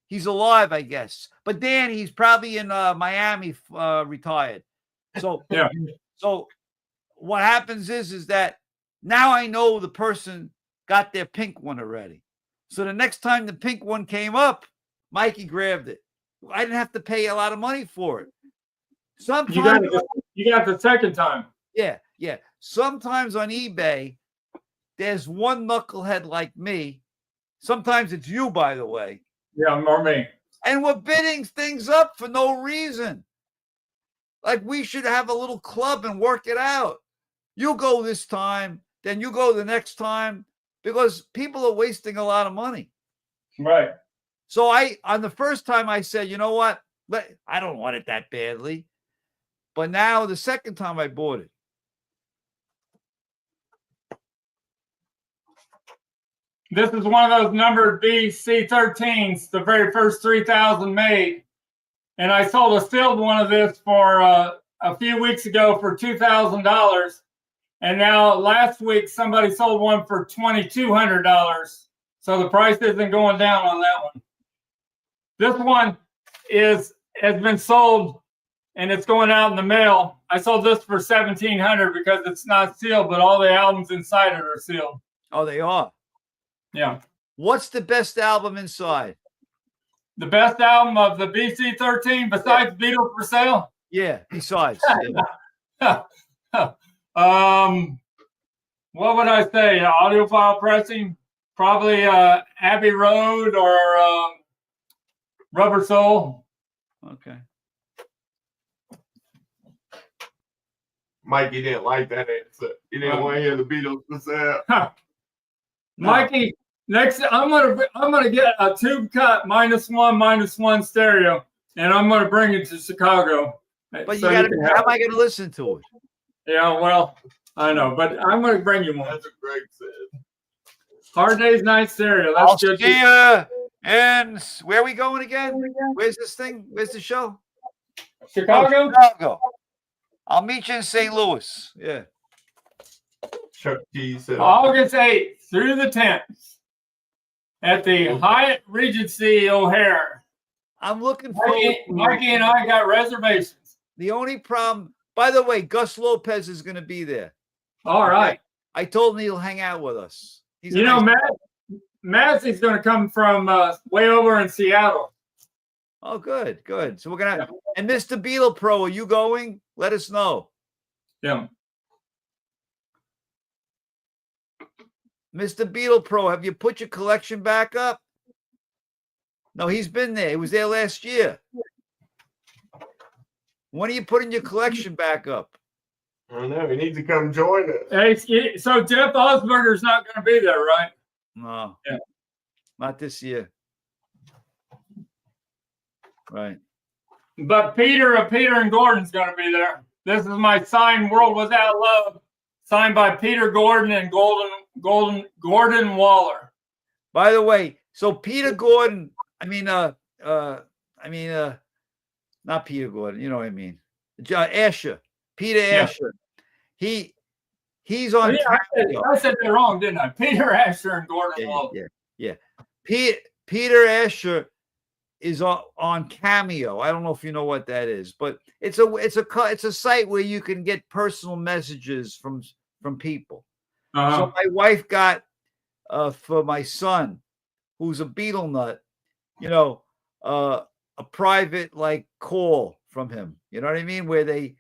A: He's alive, I guess. But Danny, he's probably in Miami, retired. So
D: yeah.
A: So what happens is that now I know the person got their pink one already. So the next time the pink one came up, Mikey grabbed it. I didn't have to pay a lot of money for it. Sometimes
D: you got the second time.
A: Yeah. Sometimes on eBay, there's one knucklehead like me. Sometimes it's you, by the way.
D: Yeah, or me.
A: And we're bidding things up for no reason. Like we should have a little club and work it out. You go this time, then you go the next time, because people are wasting a lot of money.
D: Right.
A: So on the first time I said, you know what? I don't want it that badly. But now the second time I bought it.
D: This is one of those numbered BC13s, the very first 3,000 made. And I sold a sealed one of this for a few weeks ago for $2,000. And now last week, somebody sold one for $2,200. So the price isn't going down on that one. This one has been sold and it's going out in the mail. I sold this for $1,700 because it's not sealed, but all the albums inside it are sealed.
A: Oh, they are.
D: Yeah.
A: What's the best album inside?
D: The best album of the BC13 besides Beatles for Sale?
A: Yeah, besides.
D: Yeah. What would I say? Audiophile pressing? Probably Abbey Road or Rubber Soul.
A: Okay.
C: Mikey didn't like that answer. He didn't want to hear the Beatles for sale.
D: Mikey, next I'm gonna get a tube cut -1 stereo, and I'm gonna bring it to Chicago.
A: But
D: so
A: you gotta. How am I gonna listen to it?
D: Yeah, well, I know, but I'm gonna bring you one.
C: That's what Greg said.
D: Hard Day's Night stereo.
A: I'll
D: That's good.
A: see you. And where are we going again? Where's this thing? Where's the show?
D: Chicago.
A: Chicago. I'll meet you in St. Louis. Yeah.
C: Chuck T said,
D: August 8th through the 10th at the Hyatt Regency O'Hare.
A: I'm looking forward.
D: Mikey and I got reservations.
A: The only problem, by the way, Gus Lopez is going to be there.
D: All right.
A: I told him he'll hang out with us. He's
D: You know, Massey's going to come from way over in Seattle.
A: Oh, good, good. So we're gonna. And Mr. Beetle Pro, are you going? Let us know.
D: Yeah.
A: Mr. Beetle Pro, have you put your collection back up? No, he's been there. He was there last year. When are you putting your collection back up?
C: I don't know. He needs to come join us.
D: Hey, so Jeff Osberger's not going to be there, right?
A: No.
D: Yeah.
A: Not this year. Right.
D: But Peter and Gordon's going to be there. This is my signed World Without Love, signed by Peter Gordon and Gordon Waller.
A: By the way, so Peter Gordon, not Peter Gordon, you know what I mean. Asher, Peter Asher. He's on.
D: I said that wrong, didn't I? Peter Asher and Gordon Waller.
A: Yeah. Peter Asher is on Cameo. I don't know if you know what that is, but it's a site where you can get personal messages from people.
D: Uh-huh.
A: So my wife got for my son, who's a Beatle nut, a private call from him. You know what I mean? Where they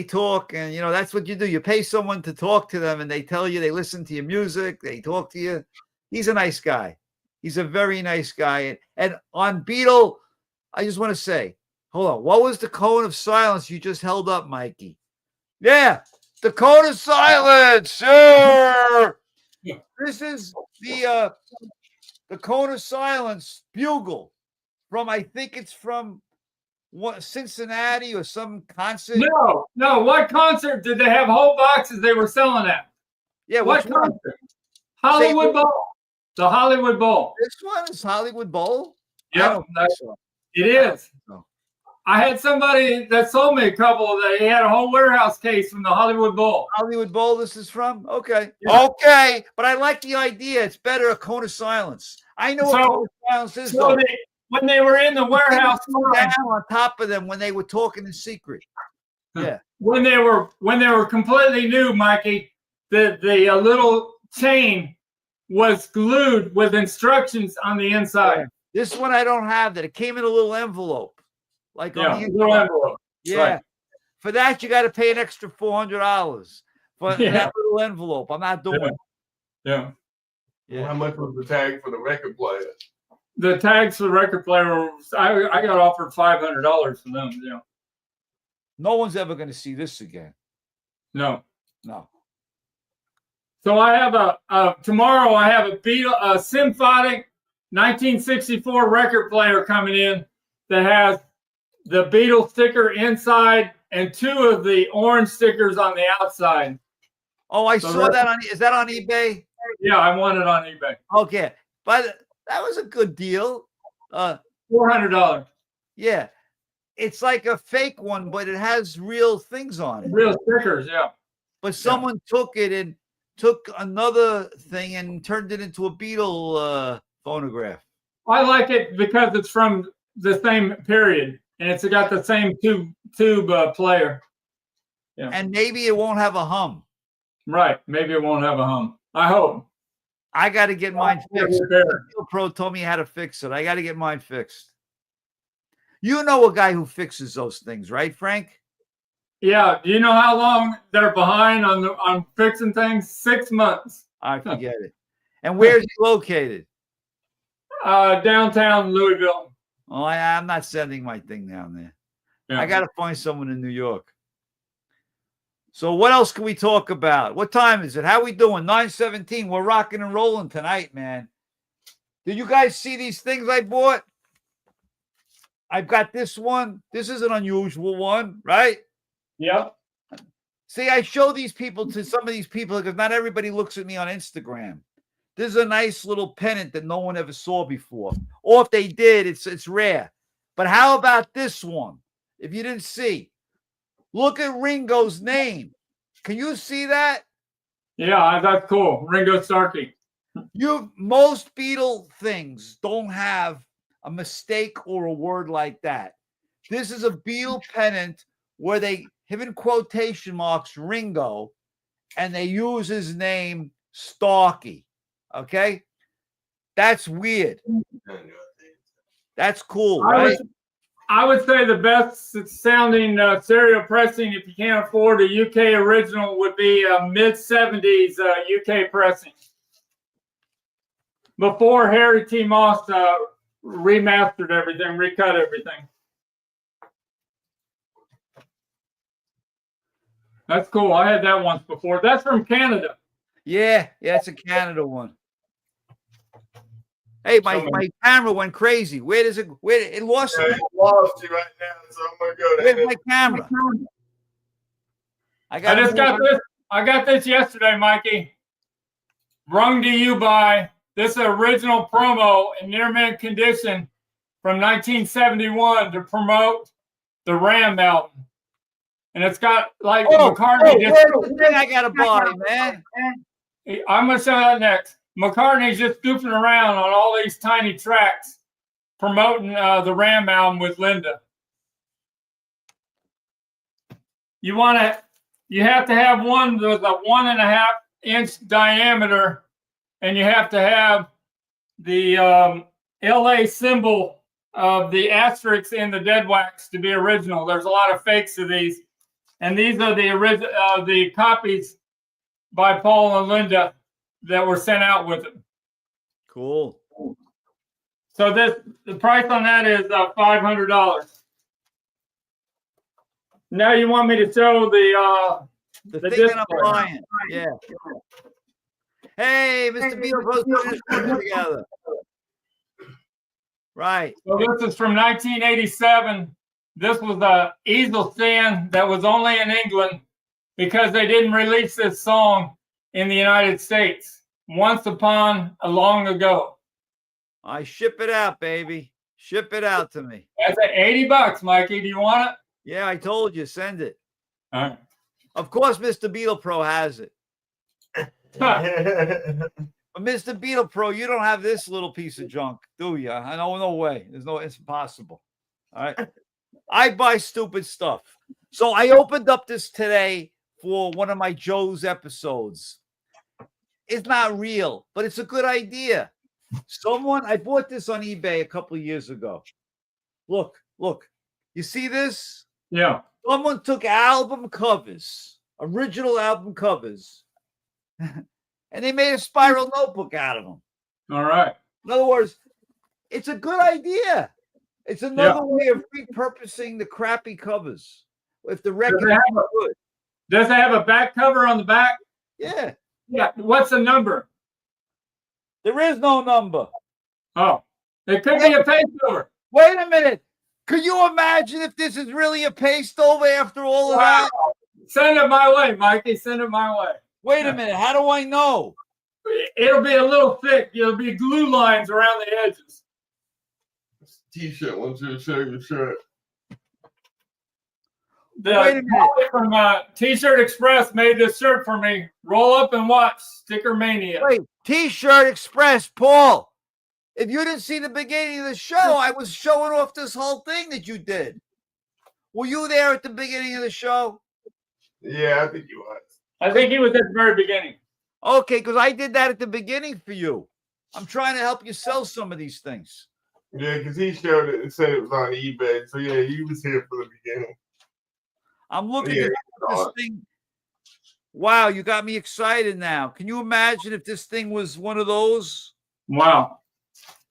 A: talk, and that's what you do. You pay someone to talk to them, and they tell you, they listen to your music, they talk to you. He's a nice guy. He's a very nice guy. And on Beatle, I just want to say, hold on. What was the cone of silence you just held up, Mikey? Yeah, the cone of silence, sir. This is the cone of silence bugle from, I think it's from Cincinnati or some concert.
D: No. What concert did they have whole boxes they were selling at?
A: Yeah,
D: what concert? Hollywood Bowl. The Hollywood Bowl.
A: This one is Hollywood Bowl?
D: Yeah, it is. I had somebody that sold me a couple that he had a whole warehouse case from the Hollywood Bowl.
A: Hollywood Bowl this is from? Okay.
D: Yeah.
A: Okay. But I like the idea. It's better a cone of silence. I know what cone of silence is.
D: So when they were in the warehouse
A: down on top of them when they were talking in secret. Yeah.
D: When they were completely new, Mikey, the little chain was glued with instructions on the inside.
A: Yeah. This one I don't have that. It came in a little envelope. On the
D: little envelope.
A: Yeah.
D: Right.
A: For that, you got to pay an extra $400 for that little envelope. I'm not doing it.
D: Yeah.
C: Well, how much was the tag for the record player?
D: The tags for the record player, I got offered $500 for them. Yeah.
A: No one's ever going to see this again.
D: No. So I have tomorrow I have a Symphonic 1964 record player coming in that has the Beatles sticker inside and 2 of the orange stickers on the outside.
A: Oh, I saw that is that on eBay?
D: Yeah, I won it on eBay.
A: Okay, but that was a good deal.
D: $400.
A: Yeah, it's like a fake one, but it has real things on it.
D: Real stickers, yeah.
A: But someone took it and took another thing and turned it into a Beatle phonograph.
D: I like it because it's from the same period and it's got the same tube player. Yeah.
A: And maybe it won't have a hum.
D: Right. Maybe it won't have a hum. I hope.
A: I got to get mine fixed.
D: Beatle
A: Pro told me how to fix it. I got to get mine fixed. You know a guy who fixes those things, right, Frank?
D: Yeah. Do you know how long they're behind on fixing things? 6 months.
A: I forget it. And where's he located?
D: Downtown Louisville.
A: Oh, I'm not sending my thing down there.
D: Yeah.
A: I got to find someone in New York. So what else can we talk about? What time is it? How we doing? 9:17. We're rocking and rolling tonight, man. Did you guys see these things I bought? I've got this one. This is an unusual one, right?
D: Yep.
A: See, I show these people to some of these people because not everybody looks at me on Instagram. This is a nice little pennant that no one ever saw before. Or if they did, it's rare. But how about this one? If you didn't see, look at Ringo's name. Can you see that?
D: Yeah, that's cool. Ringo Starkey.
A: Most Beatle things don't have a mistake or a word like that. This is a Beatle pennant where they have in quotation marks Ringo and they use his name Starkey. Okay? That's weird. That's cool, right?
D: I would say the best sounding serial pressing, if you can't afford a UK original, would be mid-70s UK pressing. Before Harry T. Moss remastered everything, recut everything. That's cool. I had that once before. That's from Canada.
A: Yeah, it's a Canada one. Hey, my camera went crazy. Where does it? Where it lost?
C: Yeah, it lost you right now, so I'm gonna go to
A: Where's my camera?
D: I just got this. I got this yesterday, Mikey. Brung to you by this original promo in near mint condition from 1971 to promote the Ram album. And it's got like McCartney.
A: Where's the thing I gotta buy, man?
D: I'm gonna show that next. McCartney's just goofing around on all these tiny tracks, promoting the Ram album with Linda. You have to have one with a 1.5 inch diameter, and you have to have the LA symbol of the asterisk in the dead wax to be original. There's a lot of fakes of these, and these are the copies by Paul and Linda that were sent out with it.
A: Cool.
D: So the price on that is $500. Now you want me to show
A: the thing that I'm buying. Yeah. Hey, Mr. Beatles putting his photo together. Right.
D: So this is from 1987. This was a easel stand that was only in England because they didn't release this song in the United States. Once upon a long ago.
A: I ship it out, baby. Ship it out to me.
D: That's at $80, Mikey. Do you want it?
A: Yeah, I told you. Send it.
D: All right.
A: Of course, Mr. Beatle Pro has it. But Mr. Beatle Pro, you don't have this little piece of junk, do you? I know, no way. It's impossible. All right. I buy stupid stuff. So I opened up this today for one of my Joe's episodes. It's not real, but it's a good idea. I bought this on eBay a couple of years ago. Look. You see this?
D: Yeah.
A: Someone took album covers, original album covers, and they made a spiral notebook out of them.
D: All right.
A: In other words, it's a good idea. It's another way of repurposing the crappy covers. If the record is good.
D: Does it have a back cover on the back?
A: Yeah.
D: Yeah. What's the number?
A: There is no number.
D: Oh, it could be a paste over.
A: Wait a minute. Could you imagine if this is really a paste over after all of that?
D: Send it my way, Mikey. Send it my way.
A: Wait a minute. How do I know?
D: it'll be a little thick. There'll be glue lines around the edges.
C: T-shirt. Want you to show your shirt?
D: The
A: Wait a minute.
D: guy from T-Shirt Express made this shirt for me. Roll up and watch Stickermania.
A: Wait, T-shirt Express, Paul. If you didn't see the beginning of the show, I was showing off this whole thing that you did. Were you there at the beginning of the show?
C: Yeah, I think you was.
D: I think he was at the very beginning.
A: Okay, because I did that at the beginning for you. I'm trying to help you sell some of these things.
C: Yeah, because he showed it and said it was on eBay. So yeah, you was here for the beginning.
A: I'm looking
C: Yeah,
A: at this thing. Wow, you got me excited now. Can you imagine if this thing was one of those?
D: Wow.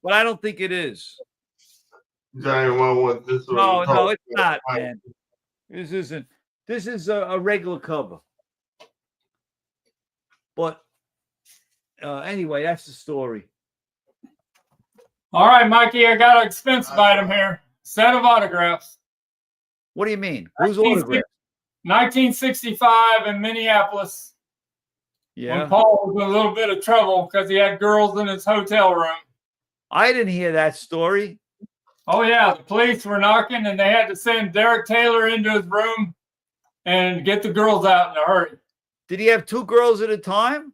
A: But I don't think it is.
C: Giant one was this one.
A: No, it's not, man. This isn't. This is a regular cover. But anyway, that's the story.
D: All right, Mikey, I got an expensive item here. Set of autographs.
A: What do you mean? Who's autograph?
D: 1965 in Minneapolis.
A: Yeah.
D: When Paul was in a little bit of trouble because he had girls in his hotel room.
A: I didn't hear that story.
D: Oh, yeah. The police were knocking and they had to send Derek Taylor into his room and get the girls out in a hurry.
A: Did he have two girls at a time?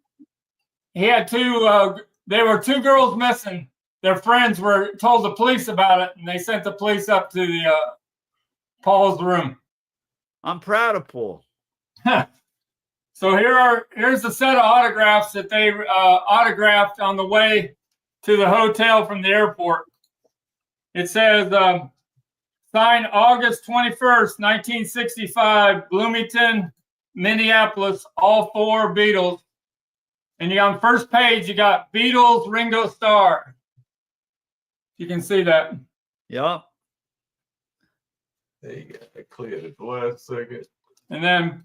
D: He had two, there were two girls missing. Their friends were told the police about it and they sent the police up to the Paul's room.
A: I'm proud of Paul.
D: So here's a set of autographs that they autographed on the way to the hotel from the airport. It says, signed August 21st, 1965, Bloomington, Minneapolis, all four Beatles. And you on first page, you got Beatles, Ringo Starr. You can see that.
A: Yeah.
C: There you go. I cleared it the last second.
D: And then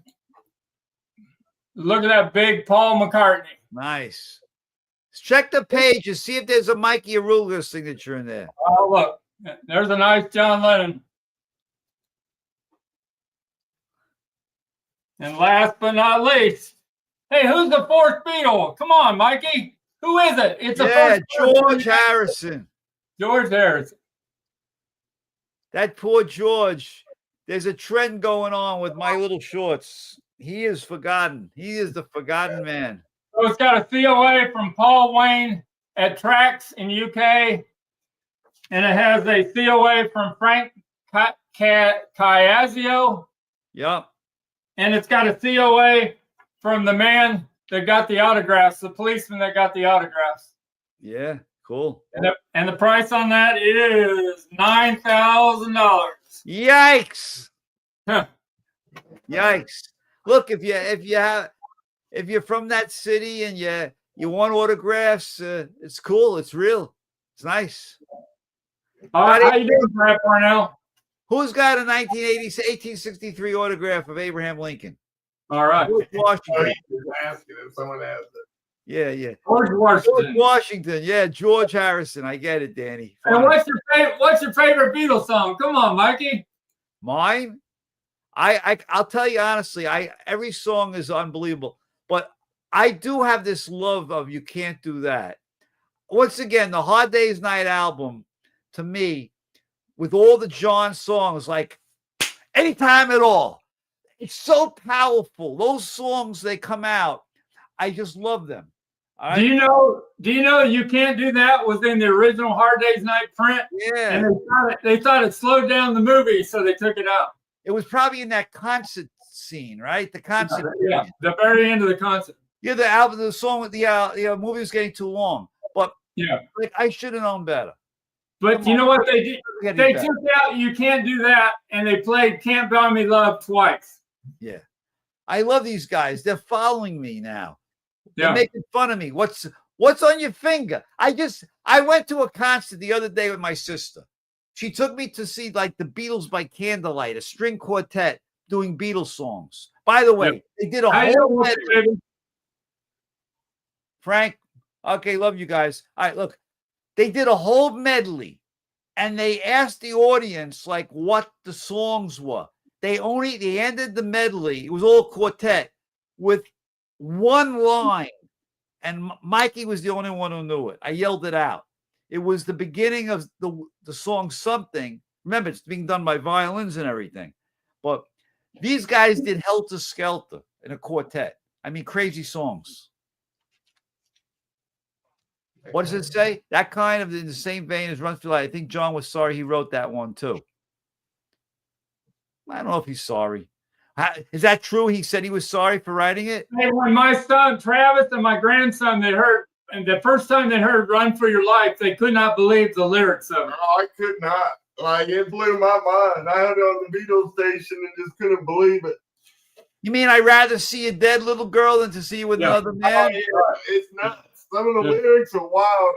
D: look at that big Paul McCartney.
A: Nice. Check the page and see if there's a Mikey Arugula signature in there.
D: Oh, look. There's a nice John Lennon. And last but not least, hey, who's the fourth Beatle? Come on, Mikey. Who is it? It's a
A: George Harrison.
D: George Harrison.
A: That poor George. There's a trend going on with My Little Shorts. He is forgotten. He is the forgotten man.
D: So it's got a COA from Paul Wayne at Trax in UK. And it has a COA from Frank Chiazio.
A: Yep.
D: And it's got a COA from the man that got the autographs, the policeman that got the autographs.
A: Yeah, cool.
D: And the price on that is $9,000.
A: Yikes.
D: Huh.
A: Yikes. Look, if you're from that city and you want autographs, it's cool. It's real. It's nice.
D: All right, how you doing, Brad Parnell?
A: Who's got a 1863 autograph of Abraham Lincoln?
D: All right.
A: George Washington.
C: Asking if someone has it.
A: Yeah.
D: George Washington.
A: George Washington. Yeah, George Harrison. I get it, Danny.
D: And what's your favorite Beatles song? Come on, Mikey.
A: Mine? I'll tell you honestly, every song is unbelievable, but I do have this love of You Can't Do That. Once again, the Hard Day's Night album, to me, with all the John songs, like Anytime at All, it's so powerful. Those songs, they come out, I just love them. All right?
D: Do you know You Can't Do That was in the original Hard Day's Night print?
A: Yeah.
D: And they thought it slowed down the movie, so they took it out.
A: It was probably in that concert scene, right? The concert.
D: Yeah, the very end of the concert.
A: Yeah, the album, the song with the movie was getting too long. But
D: yeah,
A: like I should have known better.
D: But you know what they did? They took out You Can't Do That, and they played Can't Buy Me Love twice.
A: Yeah. I love these guys. They're following me now. They're
D: Yeah.
A: making fun of me. What's on your finger? I went to a concert the other day with my sister. She took me to see like the Beatles by candlelight, a string quartet doing Beatles songs. By the way, they did a whole medley. Frank, okay, love you guys. All right, look, they did a whole medley and they asked the audience like what the songs were. They ended the medley, it was all quartet, with one line. and Mikey was the only one who knew it. I yelled it out. It was the beginning of the song Something. Remember, it's being done by violins and everything. But these guys did Helter Skelter in a quartet. I mean, crazy songs. What does it say? That kind of in the same vein as Run for Your Life. I think John was sorry he wrote that one too. I don't know if he's sorry. Is that true? He said he was sorry for writing it?
D: Hey, when my son Travis and my grandson, they heard, and the first time they heard Run for Your Life, they could not believe the lyrics of it.
C: Oh, I could not. Like, it blew my mind. I had it on the Beatles station and just couldn't believe it.
A: You mean I'd rather see a dead little girl than to see you with another man?
C: Oh, yeah. It's nuts. Some of the lyrics are wild.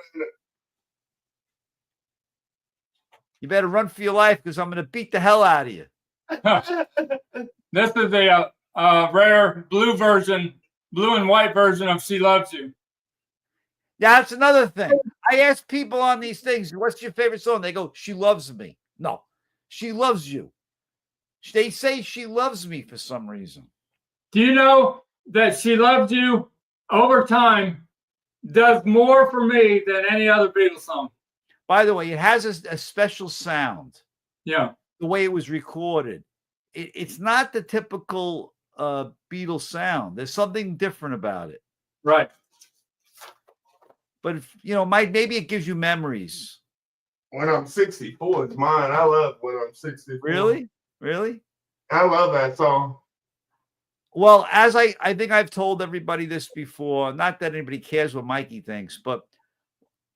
A: You better run for your life because I'm going to beat the hell out of you.
D: This is a rare blue and white version of She Loves You.
A: Yeah, that's another thing. I ask people on these things, what's your favorite song? They go, She Loves Me. No, She Loves You. They say She Loves Me for some reason.
D: Do you know that She Loves You over time does more for me than any other Beatles song?
A: By the way, it has a special sound.
D: Yeah.
A: The way it was recorded. It's not the typical Beatles sound. There's something different about it.
D: Right.
A: But, maybe it gives you memories.
C: When I'm 64, it's mine. I love When I'm 64.
A: Really? Really?
C: I love that song.
A: Well, as I think I've told everybody this before, not that anybody cares what Mikey thinks, but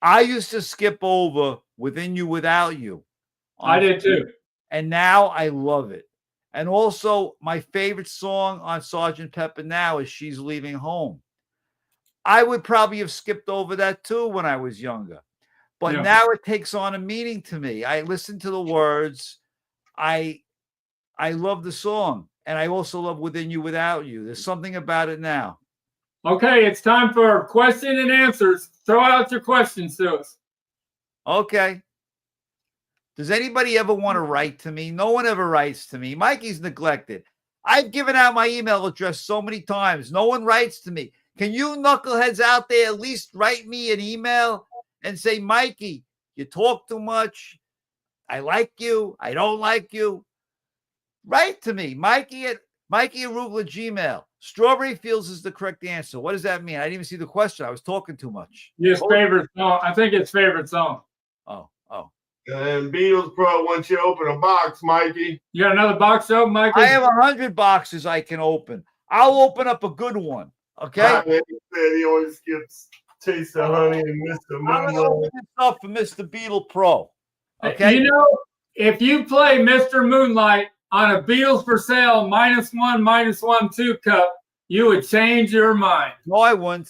A: I used to skip over Within You, Without You.
D: I did too.
A: And now I love it. And also, my favorite song on Sgt. Pepper now is She's Leaving Home. I would probably have skipped over that too when I was younger. But now it takes on a meaning to me. I listen to the words. I love the song. And I also love Within You, Without You. There's something about it now.
D: Okay, it's time for question and answers. Throw out your questions to us.
A: Okay. Does anybody ever want to write to me? No one ever writes to me. Mikey's neglected. I've given out my email address so many times. No one writes to me. Can you knuckleheads out there at least write me an email and say, Mikey, you talk too much. I like you. I don't like you. Write to me, Mikey at Arugula Gmail. Strawberry Fields is the correct answer. What does that mean? I didn't even see the question. I was talking too much.
D: His favorite song. I think it's favorite song.
A: Oh.
C: And Beatles Pro wants you to open a box, Mikey.
D: You got another box open, Mikey?
A: I have 100 boxes I can open. I'll open up a good one. Okay.
C: He said he always skips Taste of Honey and Mr.
A: I'm going to
C: Moonlight.
A: open this up for Mr. Beatle Pro. Okay.
D: You know, if you play Mr. Moonlight on a Beatles for sale -1 2 cup, you would change your mind.
A: No, I wouldn't.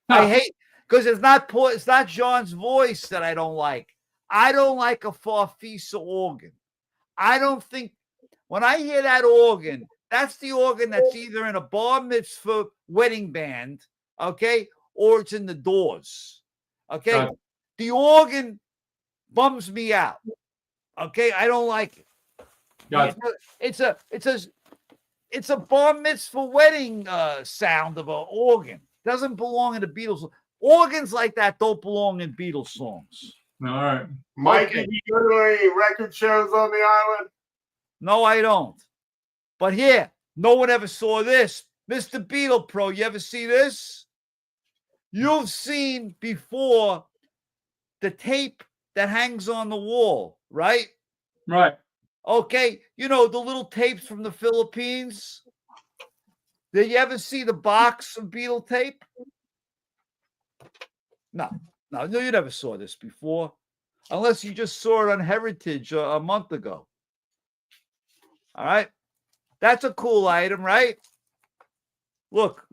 A: I hate because it's not John's voice that I don't like. I don't like a Farfisa organ. I don't think when I hear that organ, that's the organ that's either in a bar mitzvah wedding band, okay, or it's in the Doors. Okay. The organ bums me out. Okay, I don't like it.
D: Gotcha.
A: It's a bar mitzvah wedding sound of an organ. Doesn't belong in the Beatles. Organs like that don't belong in Beatles songs.
D: All right.
C: Mikey, you go to any record shows on the island?
A: No, I don't. But here, no one ever saw this. Mr. Beatle Pro, you ever see this? You've seen before the tape that hangs on the wall, right?
D: Right.
A: Okay, the little tapes from the Philippines. Did you ever see the box of Beatle tape? No, you never saw this before, unless you just saw it on Heritage a month ago. All right, that's a cool item, right? Look,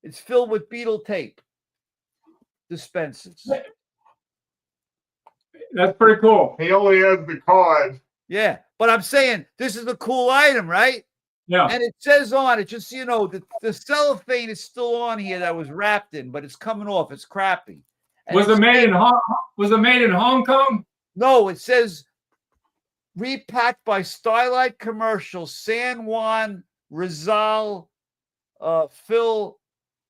A: it's filled with Beatle tape dispensers.
D: That's pretty cool.
C: He only has the card.
A: Yeah, but I'm saying this is a cool item, right?
D: Yeah.
A: And it says on it, just so you know, the cellophane is still on here that was wrapped in, but it's coming off. It's crappy. And
D: Was it made in Hong Kong?
A: No, it says repacked by Starlight Commercial, San Juan, Rizal, Phil.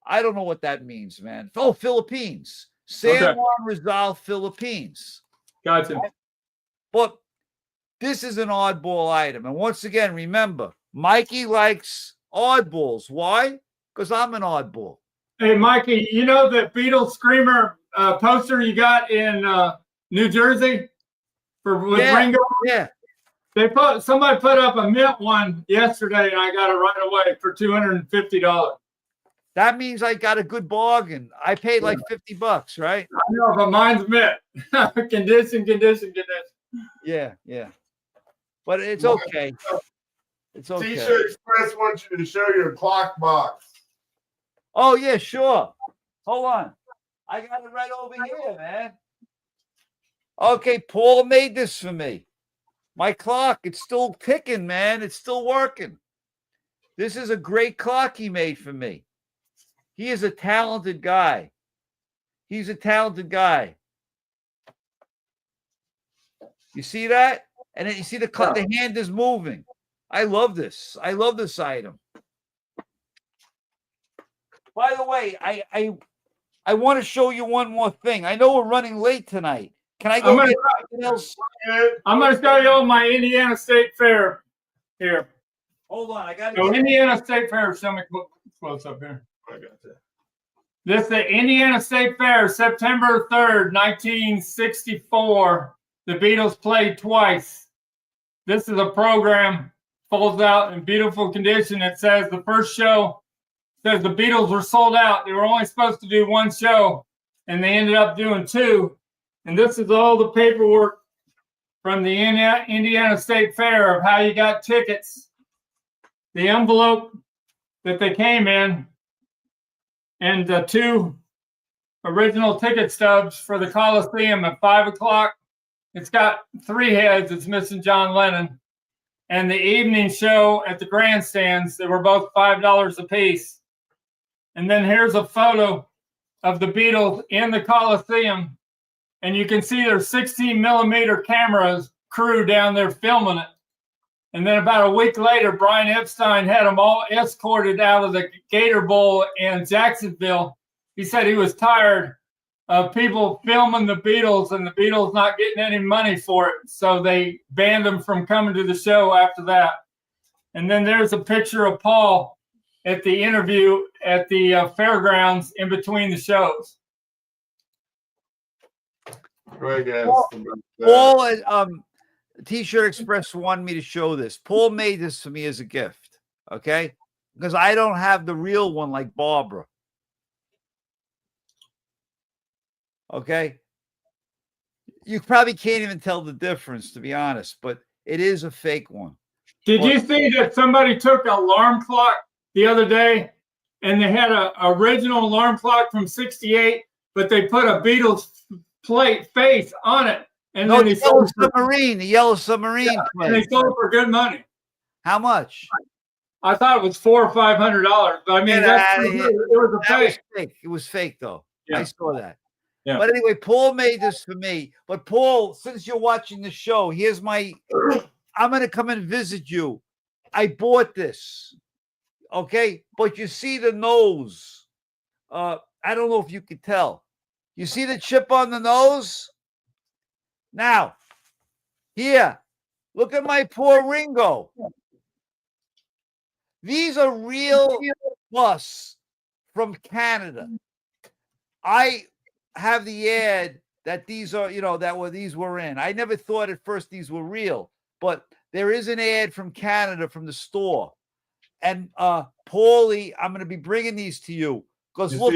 A: I don't know what that means, man. Oh, Philippines. San Juan Rizal, Philippines.
D: Gotcha.
A: But this is an oddball item. And once again, remember, Mikey likes oddballs. Why? Because I'm an oddball.
D: Hey, Mikey, you know the Beatles Screamer poster you got in New Jersey with Ringo?
A: Yeah.
D: Somebody put up a mint one yesterday, and I got it right away for $250.
A: That means I got a good bargain. I paid like $50, right?
D: I know, but mine's mint. Condition.
A: Yeah. But it's okay. It's okay.
C: T-shirt Express wants you to show your clock box.
A: Oh, yeah, sure. Hold on. I got it right over here, man. Okay, Paul made this for me. My clock, it's still ticking, man. It's still working. This is a great clock he made for me. He is a talented guy. He's a talented guy. You see that? And then you see the hand is moving. I love this. I love this item. By the way, I want to show you one more thing. I know we're running late tonight. Can I go get something else?
D: I'm going to show you all my Indiana State Fair here.
A: Hold on. I got
D: to. Indiana State Fair. Show me close up here.
C: I got that.
D: This is the Indiana State Fair, September 3rd, 1964. The Beatles played twice. This is a program, folds out in beautiful condition. It says the first show says the Beatles were sold out. They were only supposed to do one show, and they ended up doing two. And this is all the paperwork from the Indiana State Fair of how you got tickets, the envelope that they came in, and the two original ticket stubs for the Coliseum at 5 o'clock. It's got 3 heads. It's missing John Lennon. And the evening show at the grandstands, they were both $5 a piece. And then here's a photo of the Beatles in the Coliseum. And you can see their 16mm cameras crew down there filming it. And then about a week later, Brian Epstein had them all escorted out of the Gator Bowl in Jacksonville. He said he was tired of people filming the Beatles and the Beatles not getting any money for it. So they banned them from coming to the show after that. And then there's a picture of Paul at the interview at the fairgrounds in between the shows.
C: Right, guys.
A: Paul, T-shirt Express wanted me to show this. Paul made this for me as a gift, okay? Because I don't have the real one like Barbara. Okay? You probably can't even tell the difference, to be honest, but it is a fake one.
D: Did you see that somebody took an alarm clock the other day and they had an original alarm clock from '68, but they put a Beatles plate face on it? And
A: No,
D: then
A: the yellow submarine.
D: And they sold it for good money.
A: How much?
D: I thought it was $400 or $500, but I mean, it was a fake.
A: It was fake, though.
D: Yeah.
A: I saw that.
D: Yeah.
A: But anyway, Paul made this for me. But Paul, since you're watching the show, here's I'm going to come and visit you. I bought this. Okay. But you see the nose. I don't know if you could tell. You see the chip on the nose? Now, here, look at my poor Ringo. These are real busts from Canada. I have the ad that these are, these were in. I never thought at first these were real, but there is an ad from Canada from the store. And Paulie, I'm going to be bringing these to you because look,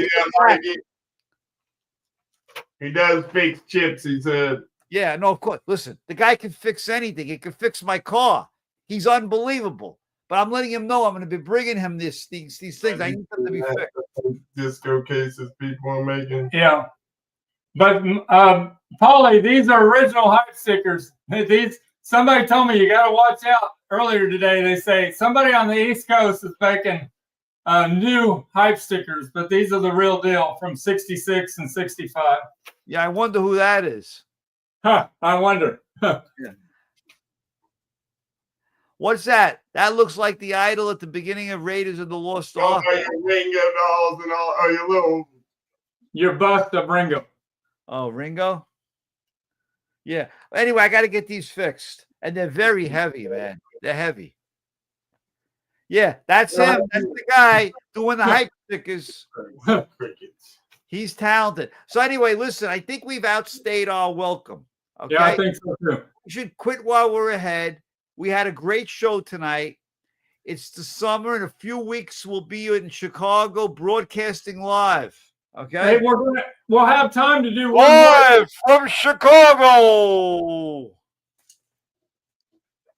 C: he does fix chips. He said.
A: Yeah, no, of course. Listen, the guy can fix anything. He can fix my car. He's unbelievable. But I'm letting him know I'm going to be bringing him these things. I need them to be fixed.
C: Disco cases people are making.
D: Yeah. But Paulie, these are original hype stickers. Somebody told me you got to watch out. Earlier today, they say somebody on the East Coast is making new hype stickers, but these are the real deal from '66 and '65.
A: Yeah, I wonder who that is.
D: Huh, I wonder.
A: Yeah. What's that? That looks like the idol at the beginning of Raiders of the Lost Ark.
C: Oh, your Ringo dolls and all. Oh, your little.
D: Your bust of Ringo.
A: Oh, Ringo? Yeah. Anyway, I got to get these fixed. And they're very heavy, man. They're heavy. Yeah, that's him. That's the guy doing the hype stickers.
C: Crickets.
A: He's talented. So anyway, listen, I think we've outstayed our welcome. Okay.
D: Yeah, I think so too.
A: We should quit while we're ahead. We had a great show tonight. It's the summer. In a few weeks, we'll be in Chicago broadcasting live. Okay.
D: Hey, we'll have time to do one more.
A: Live from Chicago.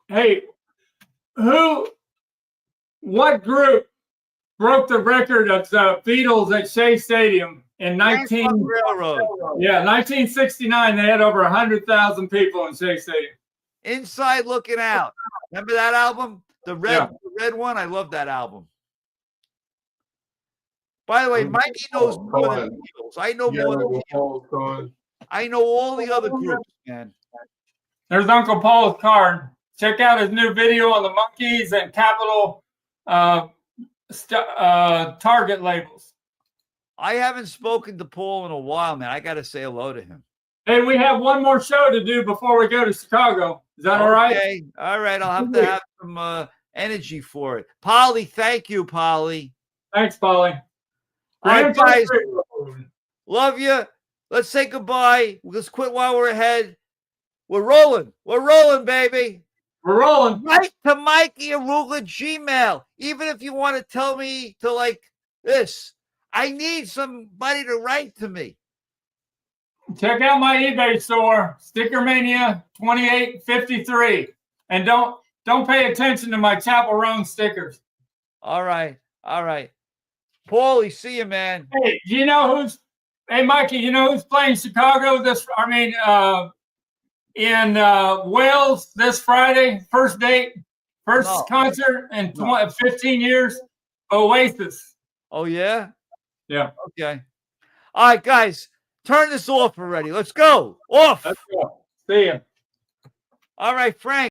D: Hey, what group broke the record of the Beatles at Shea Stadium in 1969? They had over 100,000 people in Shea Stadium.
A: Inside Looking Out. Remember that album? The red one? I love that album. By the way, Mikey knows more than the Beatles. I know more than the Beatles. I know all the other groups, man.
D: There's Uncle Paul's card. Check out his new video on the monkeys and Capitol Target labels.
A: I haven't spoken to Paul in a while, man. I got to say hello to him.
D: Hey, we have one more show to do before we go to Chicago. Is that all right?
A: Okay. All right. I'll have to have some energy for it. Polly, thank you, Polly.
D: Thanks, Polly.
A: All right, guys. Love you. Let's say goodbye. Let's quit while we're ahead. We're rolling. We're rolling, baby.
D: We're rolling.
A: Write to Mikey Arugula Gmail. Even if you want to tell me to like this. I need somebody to write to me.
D: Check out my eBay store, Stickermania 2853. And don't pay attention to my Chapel Roan stickers.
A: All right. All right. Paulie, see you, man.
D: Hey, hey, Mikey, you know who's playing Chicago in Wales this Friday? First concert in 15 years. Oasis.
A: Oh, yeah?
D: Yeah.
A: Okay. All right, guys, turn this off already. Let's go. Off.
D: Let's go. See ya.
A: All right, Frank.